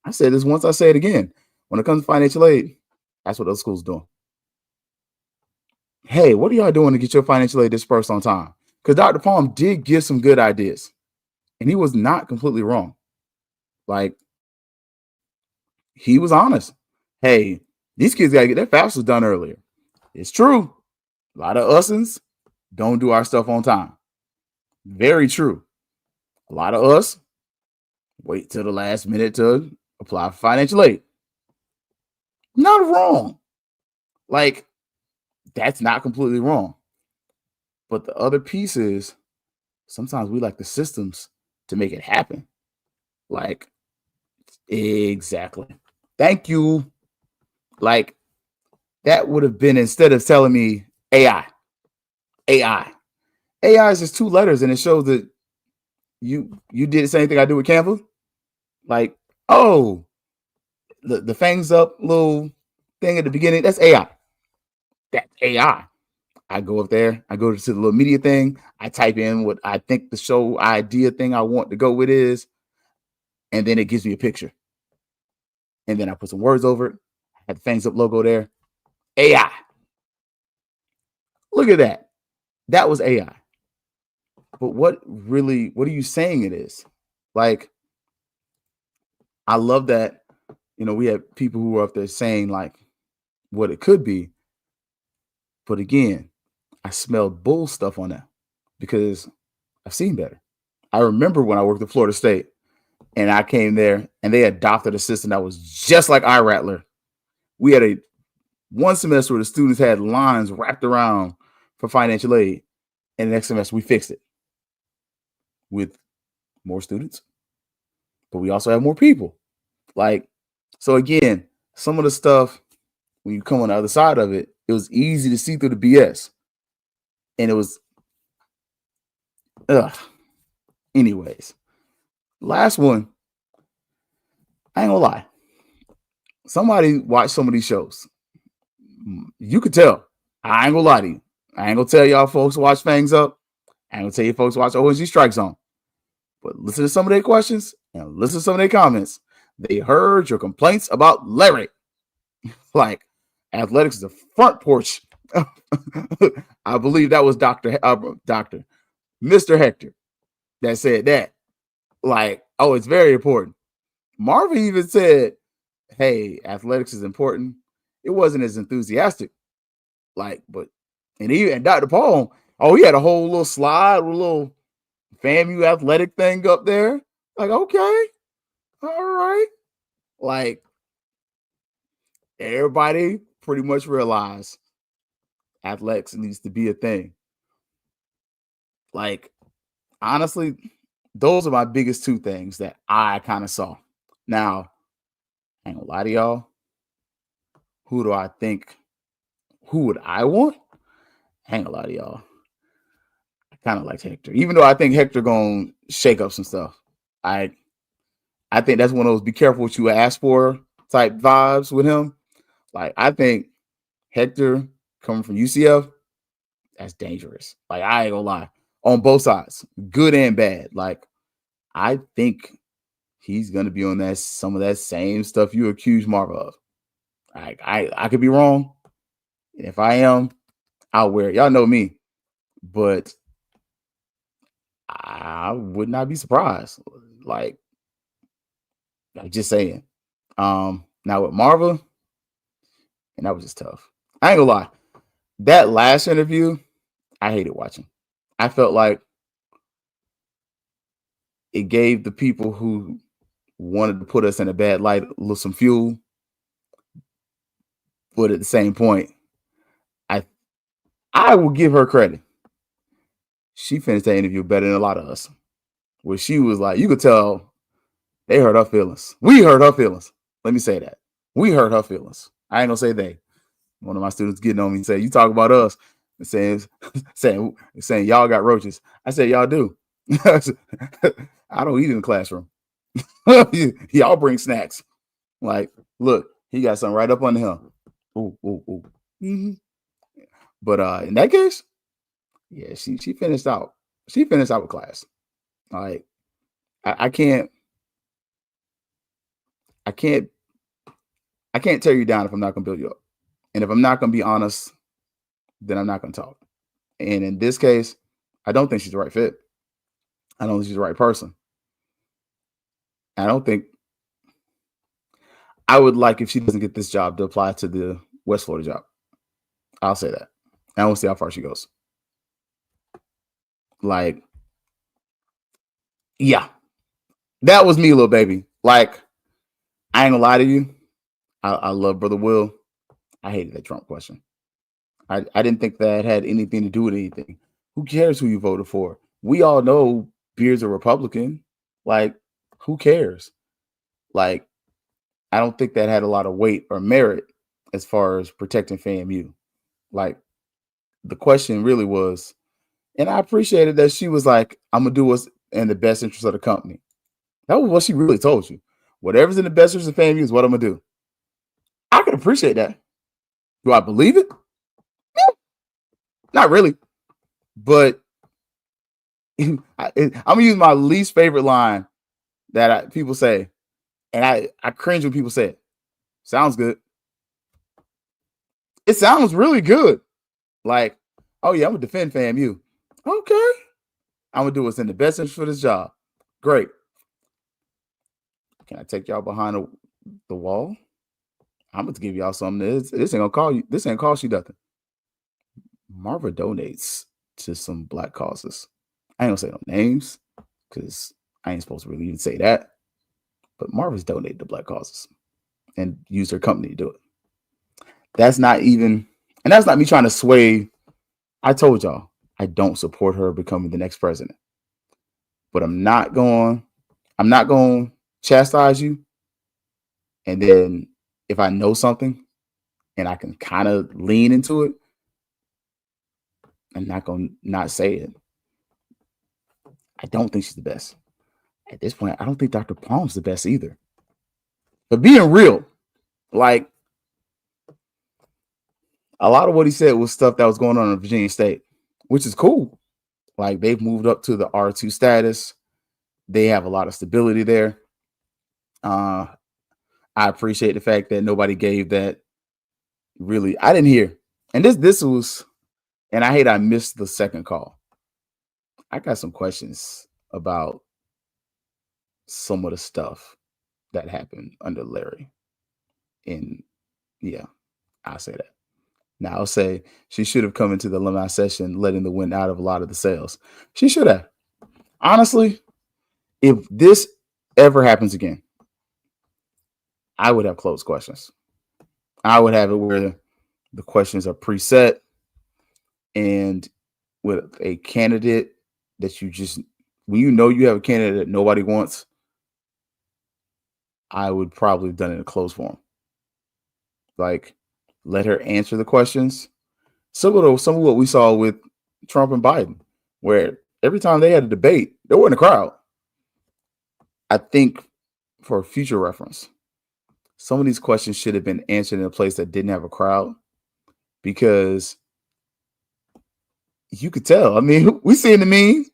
I said this once, I say it again. When it comes to financial aid, that's what other schools are doing. Hey, what are y'all doing to get your financial aid dispersed on time? Because Dr. Palm did give some good ideas, and he was not completely wrong. Like, he was honest. Hey, these kids got to get their FAFSAs done earlier. It's true. A lot of usins don't do our stuff on time. Very true. A lot of us wait till the last minute to apply for financial aid. Not wrong. Like, that's not completely wrong. But the other piece is sometimes we like the systems to make it happen. Like, exactly. Thank you. Like, that would have been, instead of telling me AI is just 2 letters, and it shows that you did the same thing I do with Canva. Like, oh, the fangs up little thing at the beginning, that's AI. That's AI. I go up there, I go to the little media thing, I type in what I think the show idea thing I want to go with is, and then it gives me a picture. And then I put some words over it. I had the Fangs Up logo there. AI. Look at that. That was AI. But what are you saying it is? Like, I love that, we have people who are up there saying like what it could be. But again, I smelled bull stuff on that because I've seen better. I remember when I worked at Florida State and I came there and they adopted a system that was just like iRattler. We had one semester where the students had lines wrapped around for financial aid. And the next semester we fixed it with more students, but we also have more people. Like, so again, some of the stuff, when you come on the other side of it, it was easy to see through the BS. And it was, anyways. Last one, I ain't gonna lie. Somebody watched some of these shows. You could tell. I ain't gonna lie to you. I ain't gonna tell y'all folks watch Fangs Up. I ain't gonna tell you folks watch ONG Strike Zone. But listen to some of their questions and listen to some of their comments. They heard your complaints about Larry. Like, athletics is the front porch. I believe that was Mr. Hector that said that. Like, oh, it's very important. Marvin even said, hey, athletics is important. It wasn't as enthusiastic. Like, but, and Dr. Paul, he had a whole little slide with a little FAMU athletic thing up there. Like, okay, all right. Like, everybody pretty much realized athletics needs to be a thing. Like, honestly, those are my biggest two things that I kind of saw. Now, I ain't gonna lie to y'all. Who do I think? Who would I want? I ain't gonna lie to y'all. I kind of like Hector, even though I think Hector gonna shake up some stuff. I think that's one of those be careful what you ask for type vibes with him. Like, I think Hector coming from UCF, that's dangerous. Like, I ain't gonna lie. On both sides, good and bad. Like, I think he's gonna be on some of that same stuff you accuse Marva of. I could be wrong. And if I am, I'll wear it. Y'all know me. But I would not be surprised. Like, I'm just saying. Now with Marva, and that was just tough. I ain't gonna lie. That last interview, I hated watching. I felt like it gave the people who wanted to put us in a bad light some fuel. But at the same point, I will give her credit. She finished that interview better than a lot of us. Where she was like, you could tell they hurt her feelings. We hurt her feelings. Let me say that. We hurt her feelings. I ain't gonna say they. One of my students getting on me and say, you talk about us and saying y'all got roaches. I said, y'all do. I don't eat in the classroom. Y'all bring snacks. Like, look, he got something right up under him. Ooh. Mm-hmm. But in that case, yeah, she finished out. She finished out with class. Like, I can't tear you down if I'm not gonna build you up. And if I'm not gonna be honest, then I'm not gonna talk. And in this case, I don't think she's the right fit. I don't think she's the right person. I don't think I would like, if she doesn't get this job, to apply to the West Florida job. I'll say that. I want to see how far she goes. Like, yeah, that was me, little baby. Like, I ain't gonna lie to you. I love Brother Will. I hated that Trump question. I didn't think that had anything to do with anything. Who cares who you voted for? We all know Beard's a Republican. Like, who cares? Like, I don't think that had a lot of weight or merit as far as protecting FAMU. Like, the question really was, and I appreciated that she was like, I'm going to do what's in the best interest of the company. That was what she really told you. Whatever's in the best interest of FAMU is what I'm going to do. I can appreciate that. Do I believe it? Not really, but I'm gonna use my least favorite line that people say, and I cringe when people say it. Sounds good. It sounds really good. Like, oh yeah, I'm gonna defend FAMU. Okay, I'm gonna do what's in the best interest for this job. Great. Can I take y'all behind the wall? I'm gonna give y'all something. This ain't gonna call you. This ain't cost you nothing. Marva donates to some black causes. I ain't gonna say no names because I ain't supposed to really even say that. But Marva's donated to black causes and used her company to do it. That's not even, and that's not me trying to sway. I told y'all I don't support her becoming the next president. But I'm not going to chastise you. And then if I know something and I can kind of lean into it, I'm not going to not say it. I don't think she's the best. At this point, I don't think Dr. Palm's the best either. But being real, like, a lot of what he said was stuff that was going on in Virginia State, which is cool. Like, they've moved up to the R2 status. They have a lot of stability there. I appreciate the fact that nobody gave that really. I didn't hear. And this was, and I hate I missed the second call. I got some questions about some of the stuff that happened under Larry. And yeah, I'll say that. Now I'll say she should have come into the alumni session letting the wind out of a lot of the sails. She should have. Honestly, if this ever happens again, I would have closed questions. I would have it where the questions are preset and with a candidate that you just, when you know you have a candidate that nobody wants, I would probably have done it in a closed form. Like, let her answer the questions. Some of what we saw with Trump and Biden, where every time they had a debate, there wasn't a crowd. I think for future reference, some of these questions should have been answered in a place that didn't have a crowd, because you could tell. I mean, we seen the meme.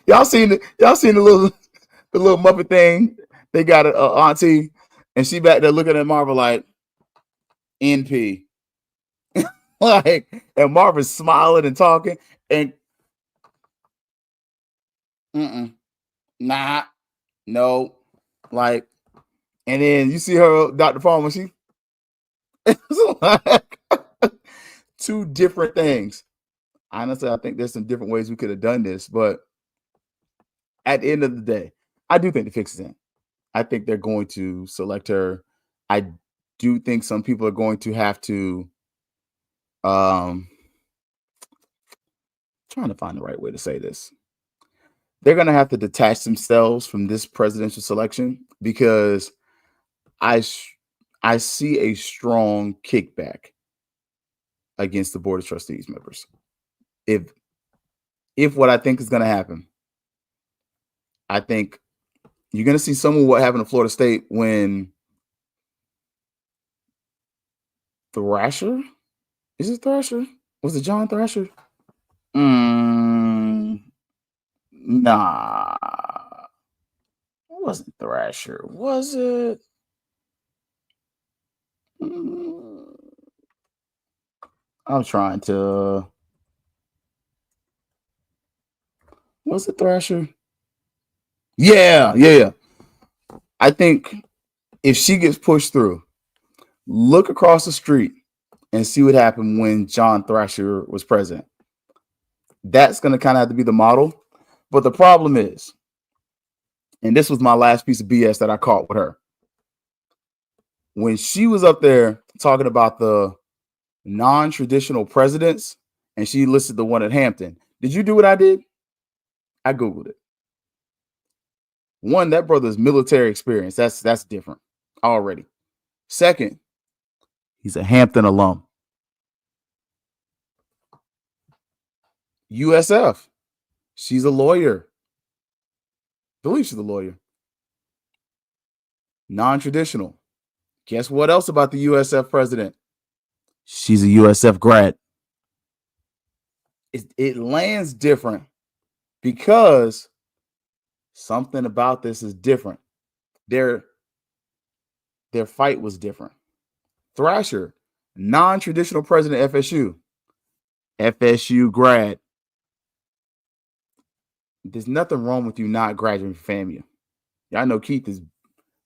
y'all seen the little Muppet thing. They got a auntie, and she back there looking at Marva like NP. Like, and Marva's smiling and talking, and nah, no, like, and then you see her, Dr. Palmer, she it's like two different things. Honestly, I think there's some different ways we could have done this, but at the end of the day, I do think the fix is in. I think they're going to select her. I do think some people are going to have to trying to find the right way to say this. They're going to have to detach themselves from this presidential selection, because I see a strong kickback against the Board of Trustees members. If what I think is going to happen, I think you're going to see some of what happened to Florida State when Thrasher, is it Thrasher? Was it John Thrasher? Nah, it wasn't Thrasher, was it? I'm trying to. Was it Thrasher? Yeah. I think if she gets pushed through, look across the street and see what happened when John Thrasher was president. That's going to kind of have to be the model. But the problem is, and this was my last piece of BS that I caught with her, when she was up there talking about the non-traditional presidents, and she listed the one at Hampton. Did you do what I did? I Googled it. One, that brother's military experience. That's different already. Second, he's a Hampton alum. USF. She's a lawyer. I believe she's a lawyer. Non-traditional. Guess what else about the USF president? She's a USF grad. it lands different because something about this is different. Their fight was different. Thrasher, non-traditional president of FSU grad. There's nothing wrong with you not graduating from FAMU. I know Keith is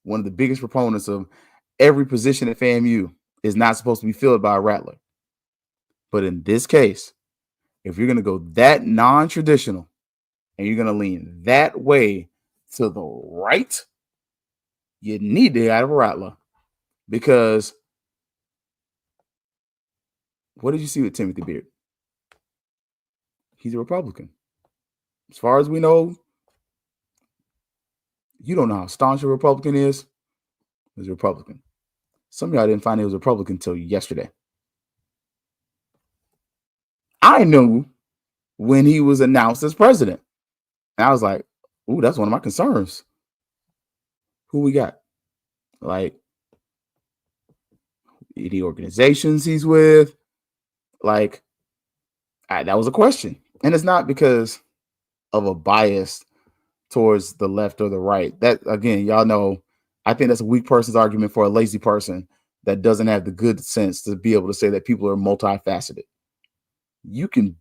one of the biggest proponents of every position at FAMU is not supposed to be filled by a Rattler. But in this case, if you're going to go that non-traditional and you're going to lean that way to the right, you need to have a Rattler. Because what did you see with Timothy Beard? He's a Republican. As far as we know, you don't know how staunch a Republican is. He's a Republican. Some of y'all didn't find he was a Republican until yesterday. I knew when he was announced as president. And I was like, ooh, that's one of my concerns. Who we got? Like, any organizations he's with? Like, that was a question. And it's not because of a bias towards the left or the right. That, again, y'all know, I think that's a weak person's argument for a lazy person that doesn't have the good sense to be able to say that people are multifaceted. You can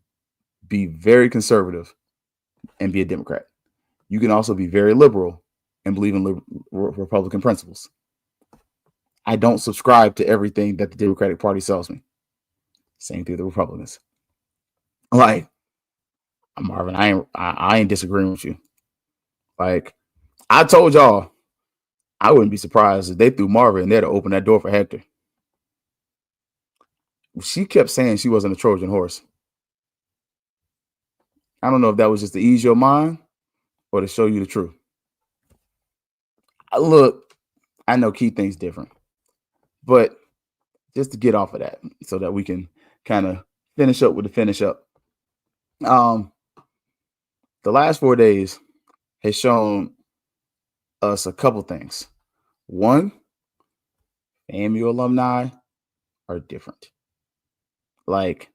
be very conservative and be a Democrat. You can also be very liberal and believe in Republican principles. I don't subscribe to everything that the Democratic Party sells me. Same thing with the Republicans. Like, Marvin, I ain't disagreeing with you. Like, I told y'all, I wouldn't be surprised if they threw Marvin in there to open that door for Hector. She kept saying she wasn't a Trojan horse. I don't know if that was just to ease your mind or to show you the truth. Look, I know Keith thinks different, but just to get off of that so that we can kind of finish up with the finish up. The last 4 days has shown us a couple things. One, FAMU alumni are different. Like,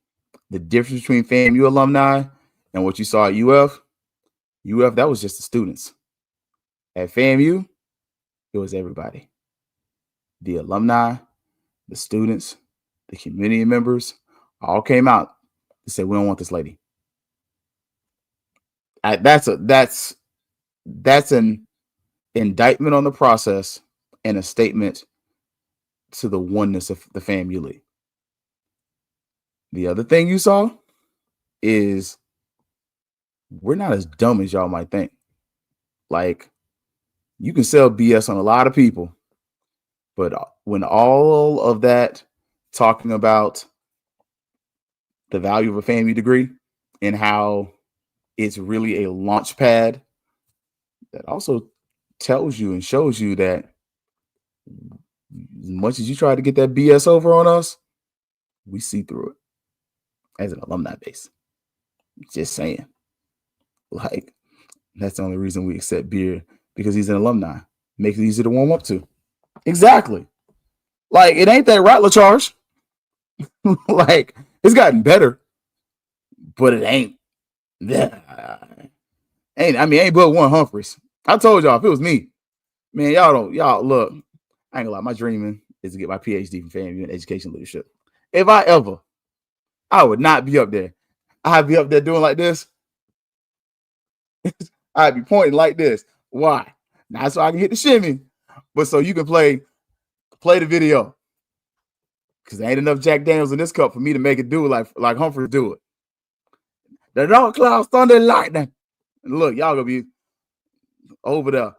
the difference between FAMU alumni and what you saw at UF, that was just the students. At FAMU, it was everybody. The alumni, the students, the community members all came out and said, we don't want this lady. That's an indictment on the process and a statement to the oneness of the FAMU League. The other thing you saw is we're not as dumb as y'all might think. Like, you can sell BS on a lot of people, but when all of that talking about the value of a FAMU degree and how it's really a launch pad, that also tells you and shows you that as much as you try to get that BS over on us, we see through it as an alumni base. Just saying. Like, that's the only reason we accept Beard, because he's an alumni. Makes it easy to warm up to. Exactly. Like, it ain't that Rattler charge. Like, it's gotten better, but it ain't. Ain't but one Humphreys. I told y'all, if it was me, man, y'all look, I ain't gonna lie, my dreaming is to get my PhD from FAMU in education leadership. If I would not be up there. I'd be up there doing like this. I'd be pointing like this. Why? Not so I can hit the shimmy, but so you can play the video. Because there ain't enough Jack Daniels in this cup for me to make it do it like Humphrey do it. The dark clouds, thunder, and lightning. And look, y'all gonna be over there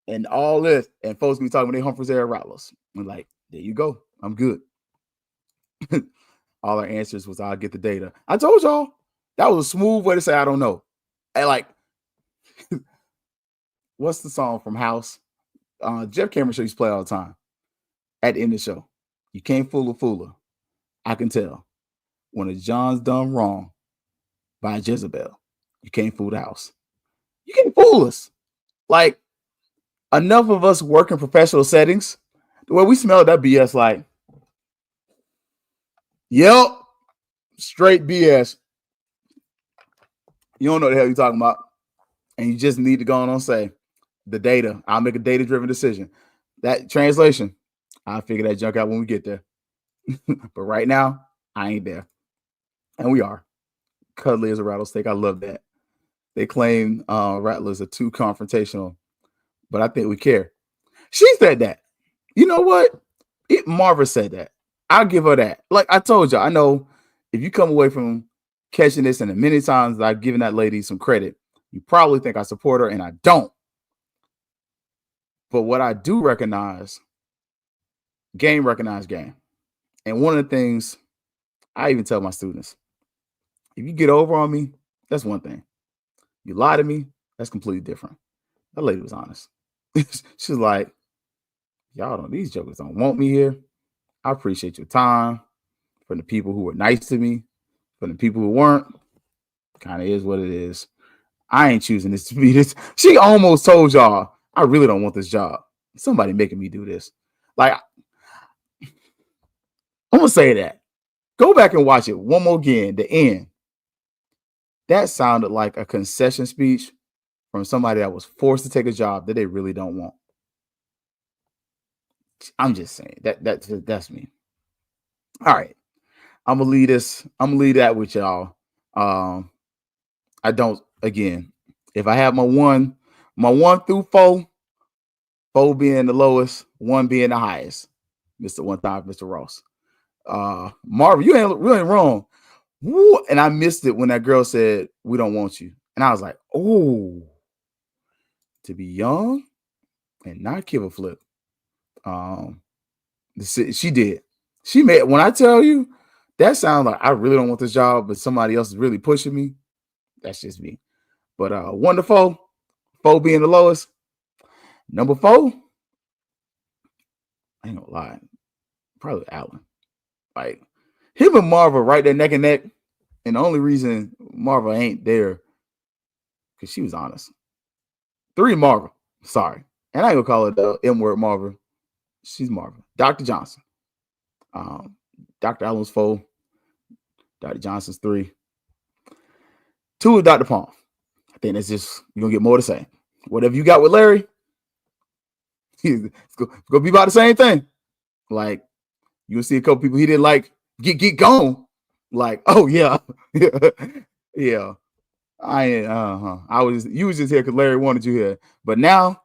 and all this, and folks be talking about they Humphreys era Rattlers. I'm like, there you go. I'm good. All our answers was I'll get the data. I told y'all that was a smooth way to say I don't know. And like, what's the song from House? Jeff Cameron show used to play all the time. At the end of the show, you can't fool a fooler. I can tell when a John's done wrong by Jezebel. You can't fool the house. You can't fool us. Like, enough of us work in professional settings where we smell that BS like, yep, straight BS. You don't know what the hell you're talking about. And you just need to go on and say the data. I'll make a data-driven decision. That translation, I'll figure that junk out when we get there. But right now, I ain't there. And we are. Cuddly as a rattlesnake. I love that. They claim Rattlers are too confrontational, but I think we care. She said that. You know what? Marva said that. I'll give her that. Like I told you, I know if you come away from catching this, and the many times that I've given that lady some credit, you probably think I support her, and I don't. But what I do recognize, game recognize game. And one of the things I even tell my students, if you get over on me, that's one thing. You lie to me, that's completely different. That lady was honest. She's like, y'all don't, these jokers don't want me here. I appreciate your time. From the people who were nice to me, from the people who weren't, kind of is what it is. I ain't choosing this to be this. She almost told y'all, I really don't want this job. Somebody making me do this. Like, I'm going to say that. Go back and watch it one more again, the end. That sounded like a concession speech from somebody that was forced to take a job that they really don't want. I'm just saying that's me. All right. I'm gonna leave this. I'm gonna leave that with y'all. I don't, again, if I have my one through four being the lowest, one being the highest. Mr. 1,000, Mr. Ross. Marvin, you ain't really wrong. Woo, and I missed it when that girl said, we don't want you. And I was like, oh, to be young and not give a flip. She did. She made, when I tell you, that sounds like I really don't want this job, but somebody else is really pushing me. That's just me. But 1 to 4, 4 being the lowest. Number 4, I ain't gonna lie, probably Allen. Like him and Marva right there neck and neck. And the only reason Marva ain't there, because she was honest. 3, Marva. Sorry. And I ain't gonna call it the M-word Marva. She's Marva. Dr. Johnson. Dr. Allen's 4. Dr. Johnson's 3. 2 is Dr. Palm. I think that's just, you're gonna get more to say. Whatever you got with Larry, it's gonna be about the same thing. Like, you'll see a couple people he didn't like get gone. Like, oh yeah. Yeah. You was just here because Larry wanted you here. But now,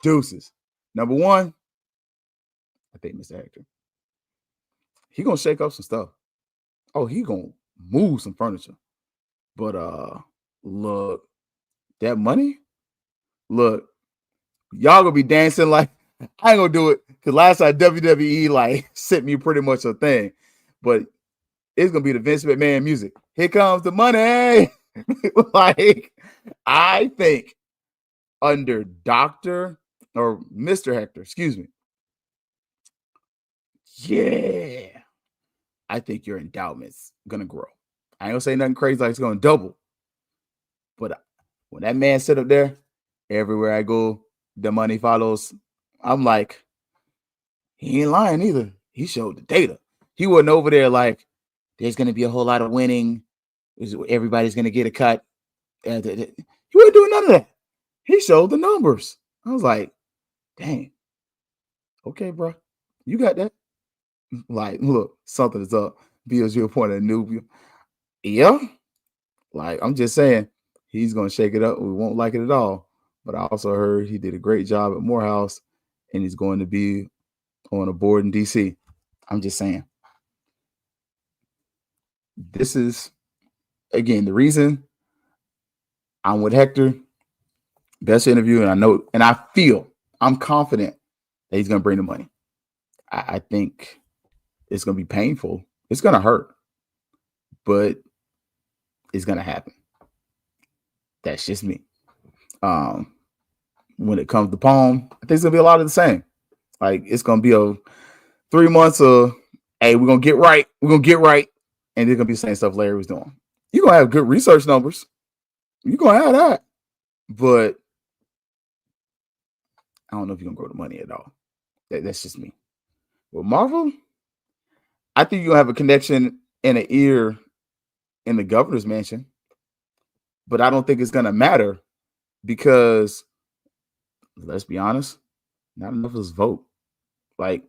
deuces. Number 1, I think Mr. Hector. He gonna shake up some stuff. Oh, he gonna move some furniture. But look, that money, look, y'all gonna be dancing like I ain't gonna do it because last time WWE like sent me pretty much a thing, but it's gonna be the Vince McMahon music. Here comes the money. Like, I think under Dr. or Mr. Hector, excuse me. Yeah, I think your endowment's gonna grow. I ain't gonna say nothing crazy like it's gonna double. But when that man sit up there, everywhere I go, the money follows. I'm like, he ain't lying either. He showed the data. He wasn't over there like, there's gonna be a whole lot of winning. Everybody's gonna get a cut. He wasn't doing none of that. He showed the numbers. I was like, dang. Okay, bro. You got that. Like, look, something is up. Bills, you're appointed a new. Yeah. Like, I'm just saying, he's going to shake it up. We won't like it at all. But I also heard he did a great job at Morehouse, and he's going to be on a board in D.C. I'm just saying. This is, again, the reason I'm with Hector. Best interview, and I know, and I feel, I'm confident that he's going to bring the money. I think it's going to be painful. It's going to hurt, but it's going to happen. That's just me. When it comes to Palm, I think it's going to be a lot of the same. Like, it's going to be a 3 months of, hey, we're going to get right. We're going to get right. And it's going to be the same stuff Larry was doing. You're going to have good research numbers. You're going to have that. But I don't know if you're going to grow the money at all. That's just me. With Marvel, I think you're going to have a connection and an ear in the governor's mansion. but I don't think it's gonna matter because let's be honest, not enough of us vote. Like,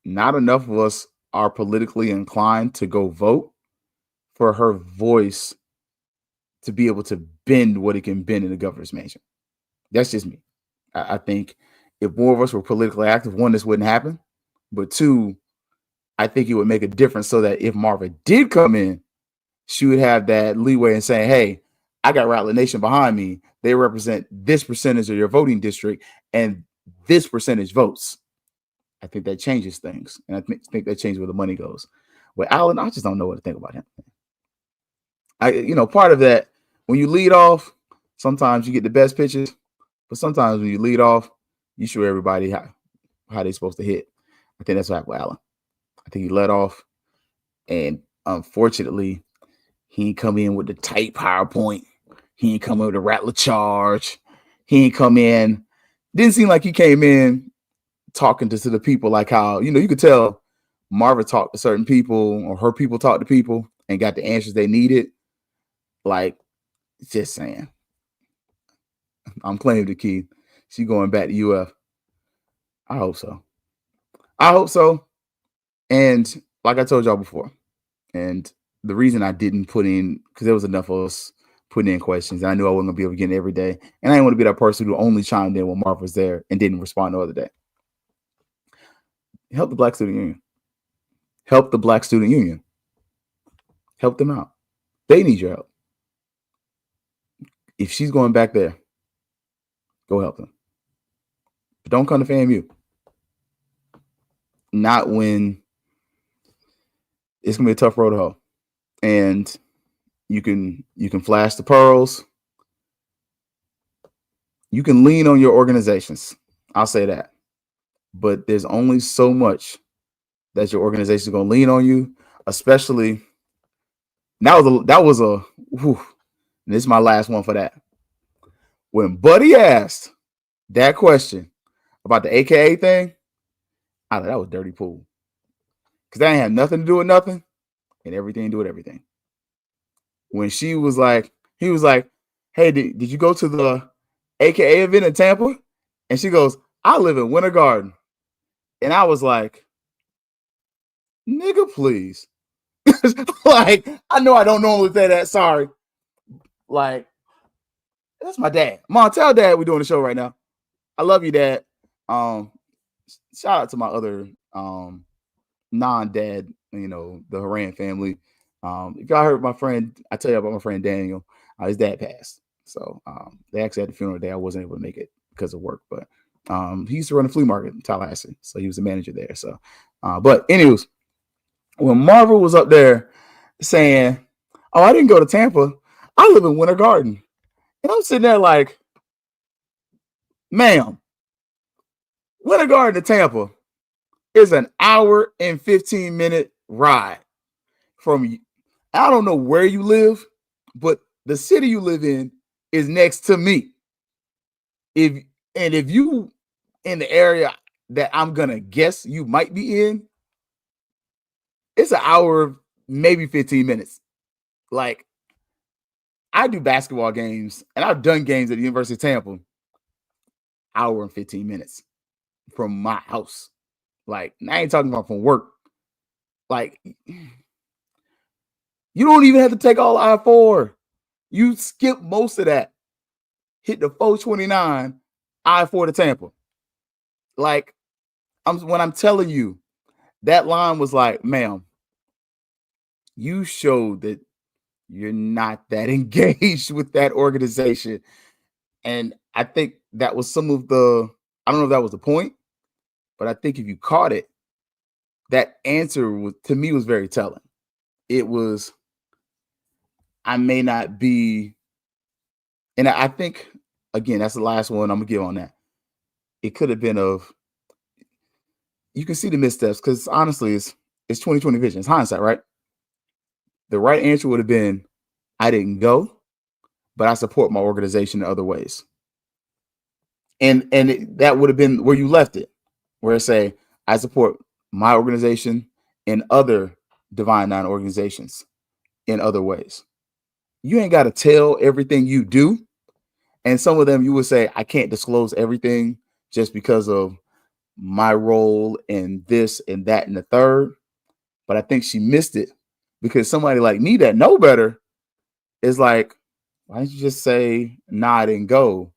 not enough of us are politically inclined to go vote for her voice to be able to bend what it can bend in the governor's mansion. That's just me. I think if more of us were politically active, one, this wouldn't happen. But two, I think it would make a difference so that if Marva did come in, she would have that leeway in saying, hey, I got Rattler Nation behind me. They represent this percentage of your voting district and this percentage votes. I think that changes things. And I think that changes where the money goes. With Allen, I just don't know what to think about him. Part of that, when you lead off, sometimes you get the best pitches, but sometimes when you lead off, you show everybody how they're supposed to hit. I think that's what happened with Allen. I think he led off, and unfortunately, he ain't come in with the tight PowerPoint. He ain't come in with a Rattler charge. He ain't come in. Didn't seem like he came in talking to the people like how, you could tell Marva talked to certain people or her people talked to people and got the answers they needed. Like, just saying. I'm claiming the key. She going back to UF. I hope so. And like I told y'all before, and the reason I didn't put in, because there was enough of us putting in questions, and I knew I wasn't going to be able to get in every day. And I didn't want to be that person who only chimed in when Marv was there and didn't respond no other day. Help the Black Student Union. Help the Black Student Union. Help them out. They need your help. If she's going back there, go help them. But don't come to FAMU. Not when it's going to be a tough road to hoe. And you can flash the pearls. You can lean on your organizations. I'll say that. But there's only so much that your organization is going to lean on you, especially that was a whew, and this is my last one for that. When Buddy asked that question about the AKA thing, I thought that was dirty pool. Because that ain't had nothing to do with nothing and everything to do with everything. When he was like, hey, did you go to the AKA event in Tampa? And she goes, I live in Winter Garden. And I was like, nigga, please. Like, I know I don't normally say that. Sorry. Like, that's my dad. Mom, tell dad we're doing the show right now. I love you, dad. Shout out to my other non-dad, the Haran family. If y'all heard my friend, I tell you about my friend Daniel, his dad passed. So they actually had the funeral day. I wasn't able to make it because of work, but he used to run a flea market in Tallahassee. So he was a manager there. So, but anyways, when Marvel was up there saying, oh, I didn't go to Tampa. I live in Winter Garden. And I'm sitting there like, ma'am, Winter Garden to Tampa is an hour and 15-minute ride from you. I don't know where you live, but the city you live in is next to me. If you in the area that I'm gonna guess you might be in, it's an hour, maybe 15 minutes. Like, I do basketball games, and I've done games at the University of Tampa. Hour and 15 minutes from my house. Like, I ain't talking about from work. Like, you don't even have to take all I-4. You skip most of that. Hit the 429 I-4 to Tampa. Like, when I'm telling you, that line was like, ma'am, you showed that you're not that engaged with that organization. And I think that was some of I don't know if that was the point, but I think if you caught it, that answer to me was very telling. It was, I may not be, and I think, again, that's the last one I'm going to give on that. It could have been you can see the missteps because honestly, it's 2020 vision. It's hindsight, right? The right answer would have been, I didn't go, but I support my organization in other ways. And that would have been where you left it, where it say, I support my organization and other Divine Nine organizations in other ways. you ain't got to tell everything you do. And some of them you would say, I can't disclose everything just because of my role in this and that and the third. But I think she missed it because somebody like me that know better is like, why don't you just say nod and go?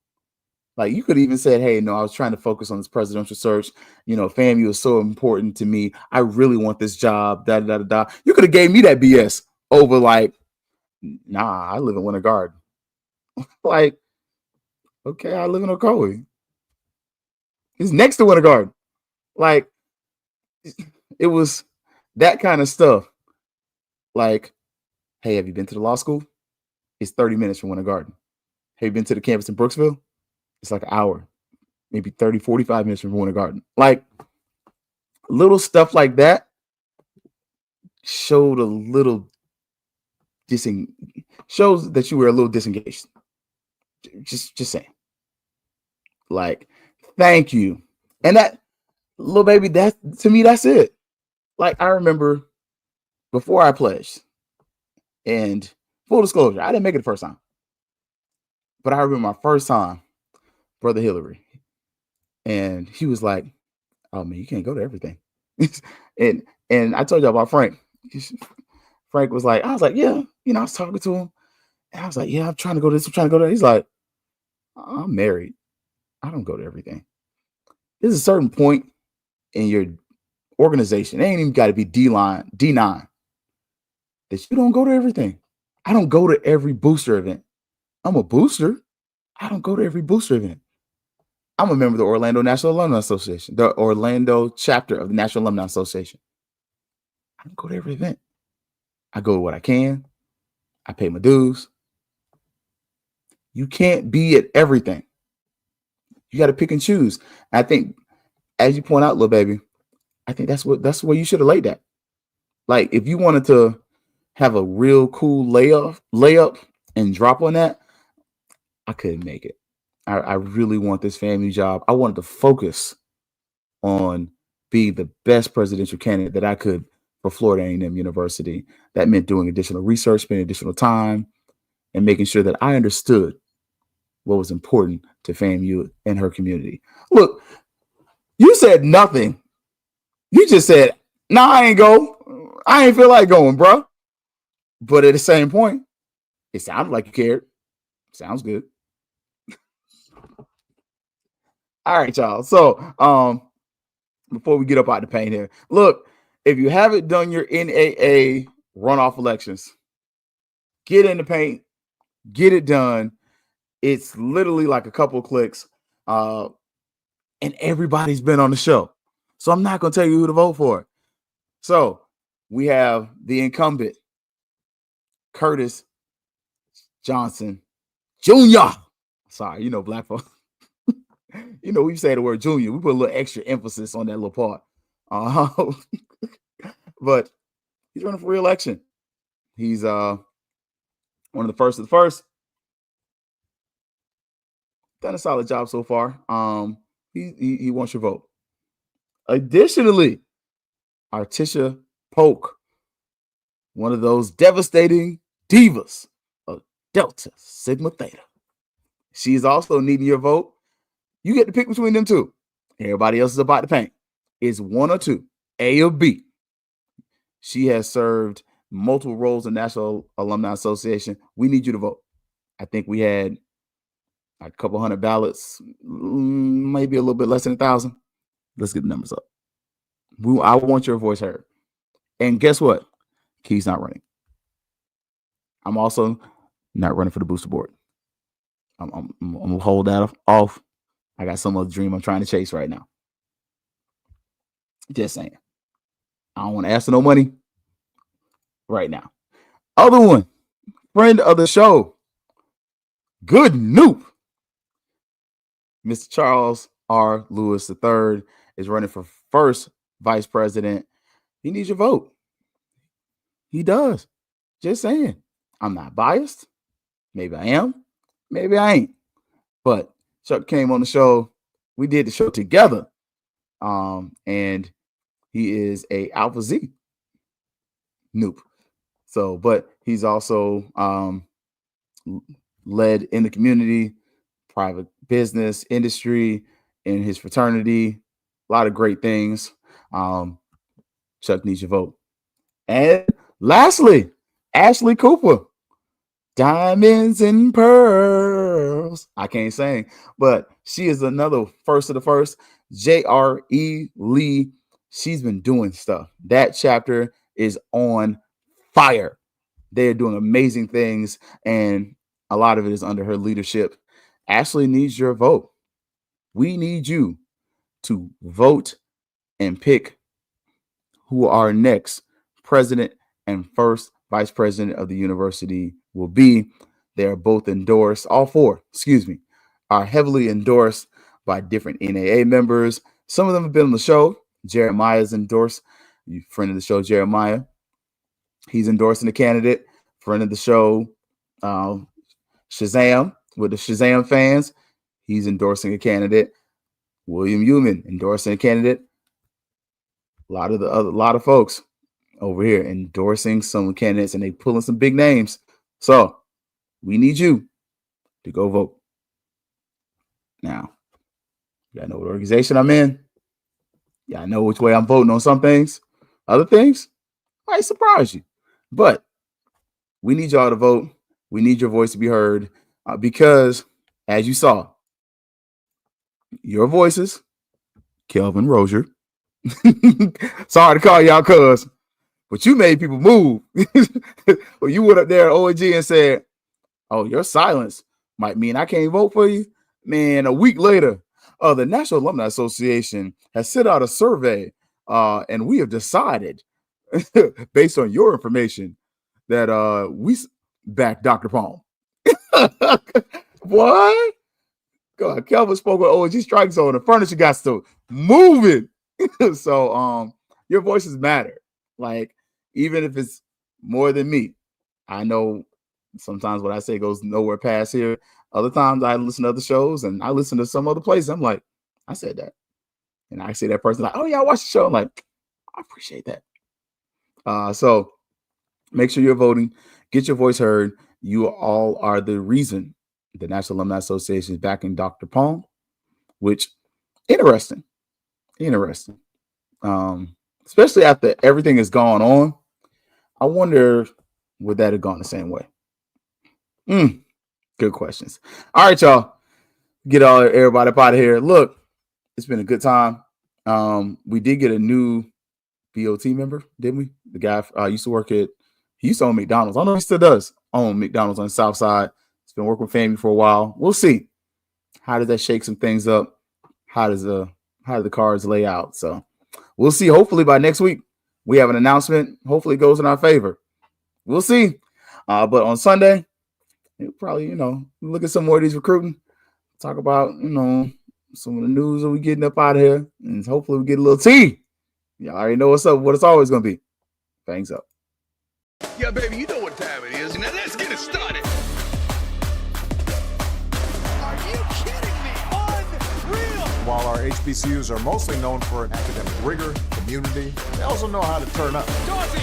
Like you could even say, hey, no, I was trying to focus on this presidential search. FAMU is so important to me. I really want this job. Da da da da. You could have gave me that BS over like, nah, I live in Winter Garden. Like, okay, I live in Ocoee. It's next to Winter Garden. Like, it was that kind of stuff. Like, hey, have you been to the law school? It's 30 minutes from Winter Garden. Have you been to the campus in Brooksville? It's like an hour, maybe 30, 45 minutes from Winter Garden. Like, little stuff like that showed a little shows that you were a little disengaged. Just saying. Like, thank you. And that little baby, that to me, that's it. Like, I remember before I pledged, and full disclosure, I didn't make it the first time. But I remember my first time, Brother Hillary. And he was like, oh man, you can't go to everything. and I told you about Frank. Frank was like, I was like, yeah, I was talking to him. And I was like, yeah, I'm trying to go to this, I'm trying to go to that. He's like, I'm married. I don't go to everything. There's a certain point in your organization. It ain't even got to be D9, that you don't go to everything. I don't go to every booster event. I'm a booster. I don't go to every booster event. I'm a member of the Orlando National Alumni Association, the Orlando chapter of the National Alumni Association. I don't go to every event. I go to what I can. I pay my dues. You can't be at everything. You got to pick and choose. I think, as you point out, little baby, I think that's where you should have laid that. Like, if you wanted to have a real cool layup and drop on that, I couldn't make it. I really want this FAMU job. I wanted to focus on being the best presidential candidate that I could for Florida A&M University. That meant doing additional research, spending additional time, and making sure that I understood what was important to FAMU and her community. Look, you said nothing. You just said, nah, I ain't go. I ain't feel like going, bro. But at the same point, it sounded like you cared. Sounds good. All right, y'all. So before we get up out the paint here, look, if you haven't done your NAA runoff elections, get in the paint, get it done. It's literally like a couple of clicks, and everybody's been on the show. So I'm not going to tell you who to vote for. So we have the incumbent, Curtis Johnson Jr. Sorry, black folks. We say the word junior. We put a little extra emphasis on that little part. But he's running for re-election. He's one of the first of the first. Done a solid job so far. He wants your vote. Additionally, Artisha Polk, one of those devastating divas of Delta Sigma Theta. She's also needing your vote. You get to pick between them two. Everybody else is about to paint. It's one or two, A or B. She has served multiple roles in National Alumni Association. We need you to vote. I think we had a couple hundred ballots, maybe a little bit less than 1,000. Let's get the numbers up. I want your voice heard. And guess what? Key's not running. I'm also not running for the booster board. I'm gonna hold that off. I got some other dream I'm trying to chase right now. Just saying. I don't want to ask for no money right now. Other one, friend of the show, good noob. Mr. Charles R. Lewis III is running for first vice president. He needs your vote. He does. Just saying. I'm not biased. Maybe I am. Maybe I ain't. But Chuck came on the show. We did the show together. And he is a Alpha Z noob. So, but he's also led in the community, private business, industry, in his fraternity. A lot of great things. Chuck needs your vote. And lastly, Ashley Cooper. Diamonds and pearls. I can't sing, but she is another first of the first. J.R.E. Lee. She's been doing stuff. That chapter is on fire. They are doing amazing things, and a lot of it is under her leadership. Ashley needs your vote. We need you to vote and pick who our next president and first vice president of the university will be. They are both endorsed, all four, are heavily endorsed by different NAA members. Some of them have been on the show. Jeremiah's endorsed. You friend of the show, Jeremiah. He's endorsing the candidate. Friend of the show, Shazam, with the Shazam fans. He's endorsing a candidate. William Human endorsing a candidate. A lot of folks over here endorsing some candidates, and they pulling some big names. So we need you to go vote. Now, y'all know what organization I'm in. Y'all know which way I'm voting on some things. Other things might surprise you. But we need y'all to vote. We need your voice to be heard because, as you saw, your voices, Kelvin Rozier. Sorry to call y'all cuz, but you made people move. Well, you went up there at OAG and said, oh, your silence might mean I can't vote for you. Man, a week later, the National Alumni Association has sent out a survey, and we have decided, based on your information, that we back Dr. Palm. What? God, Kelvin spoke with OAG Strike Zone. The furniture got still moving. So your voices matter. Like, even if it's more than me, I know sometimes what I say goes nowhere past here. Other times I listen to other shows and I listen to some other place. I'm like, I said that. And I see that person like, oh yeah, I watched the show. I'm like, I appreciate that. So make sure you're voting. Get your voice heard. You all are the reason the National Alumni Association is backing Dr. Palm, which interesting. Especially after everything has gone on. I wonder would that have gone the same way? Good questions. All right, y'all. Get everybody up out of here. Look, it's been a good time. We did get a new BOT member, didn't we? The guy used to work he used to own McDonald's. I don't know if he still does own McDonald's on the South Side. He's been working with FAMU for a while. We'll see. How does that shake some things up? How do the cards lay out? So we'll see. Hopefully by next week we have an announcement. Hopefully it goes in our favor. We'll see. But on Sunday, we'll probably, look at some more of these recruiting. Talk about, some of the news that we getting up out of here. And hopefully we get a little tea. Y'all already know what's up, what it's always going to be. Fangs up. Yeah, baby, you know what time it is. Now let's get it started. Are you kidding me? Unreal. While our HBCUs are mostly known for academic rigor, community, they also know how to turn up. Dorsey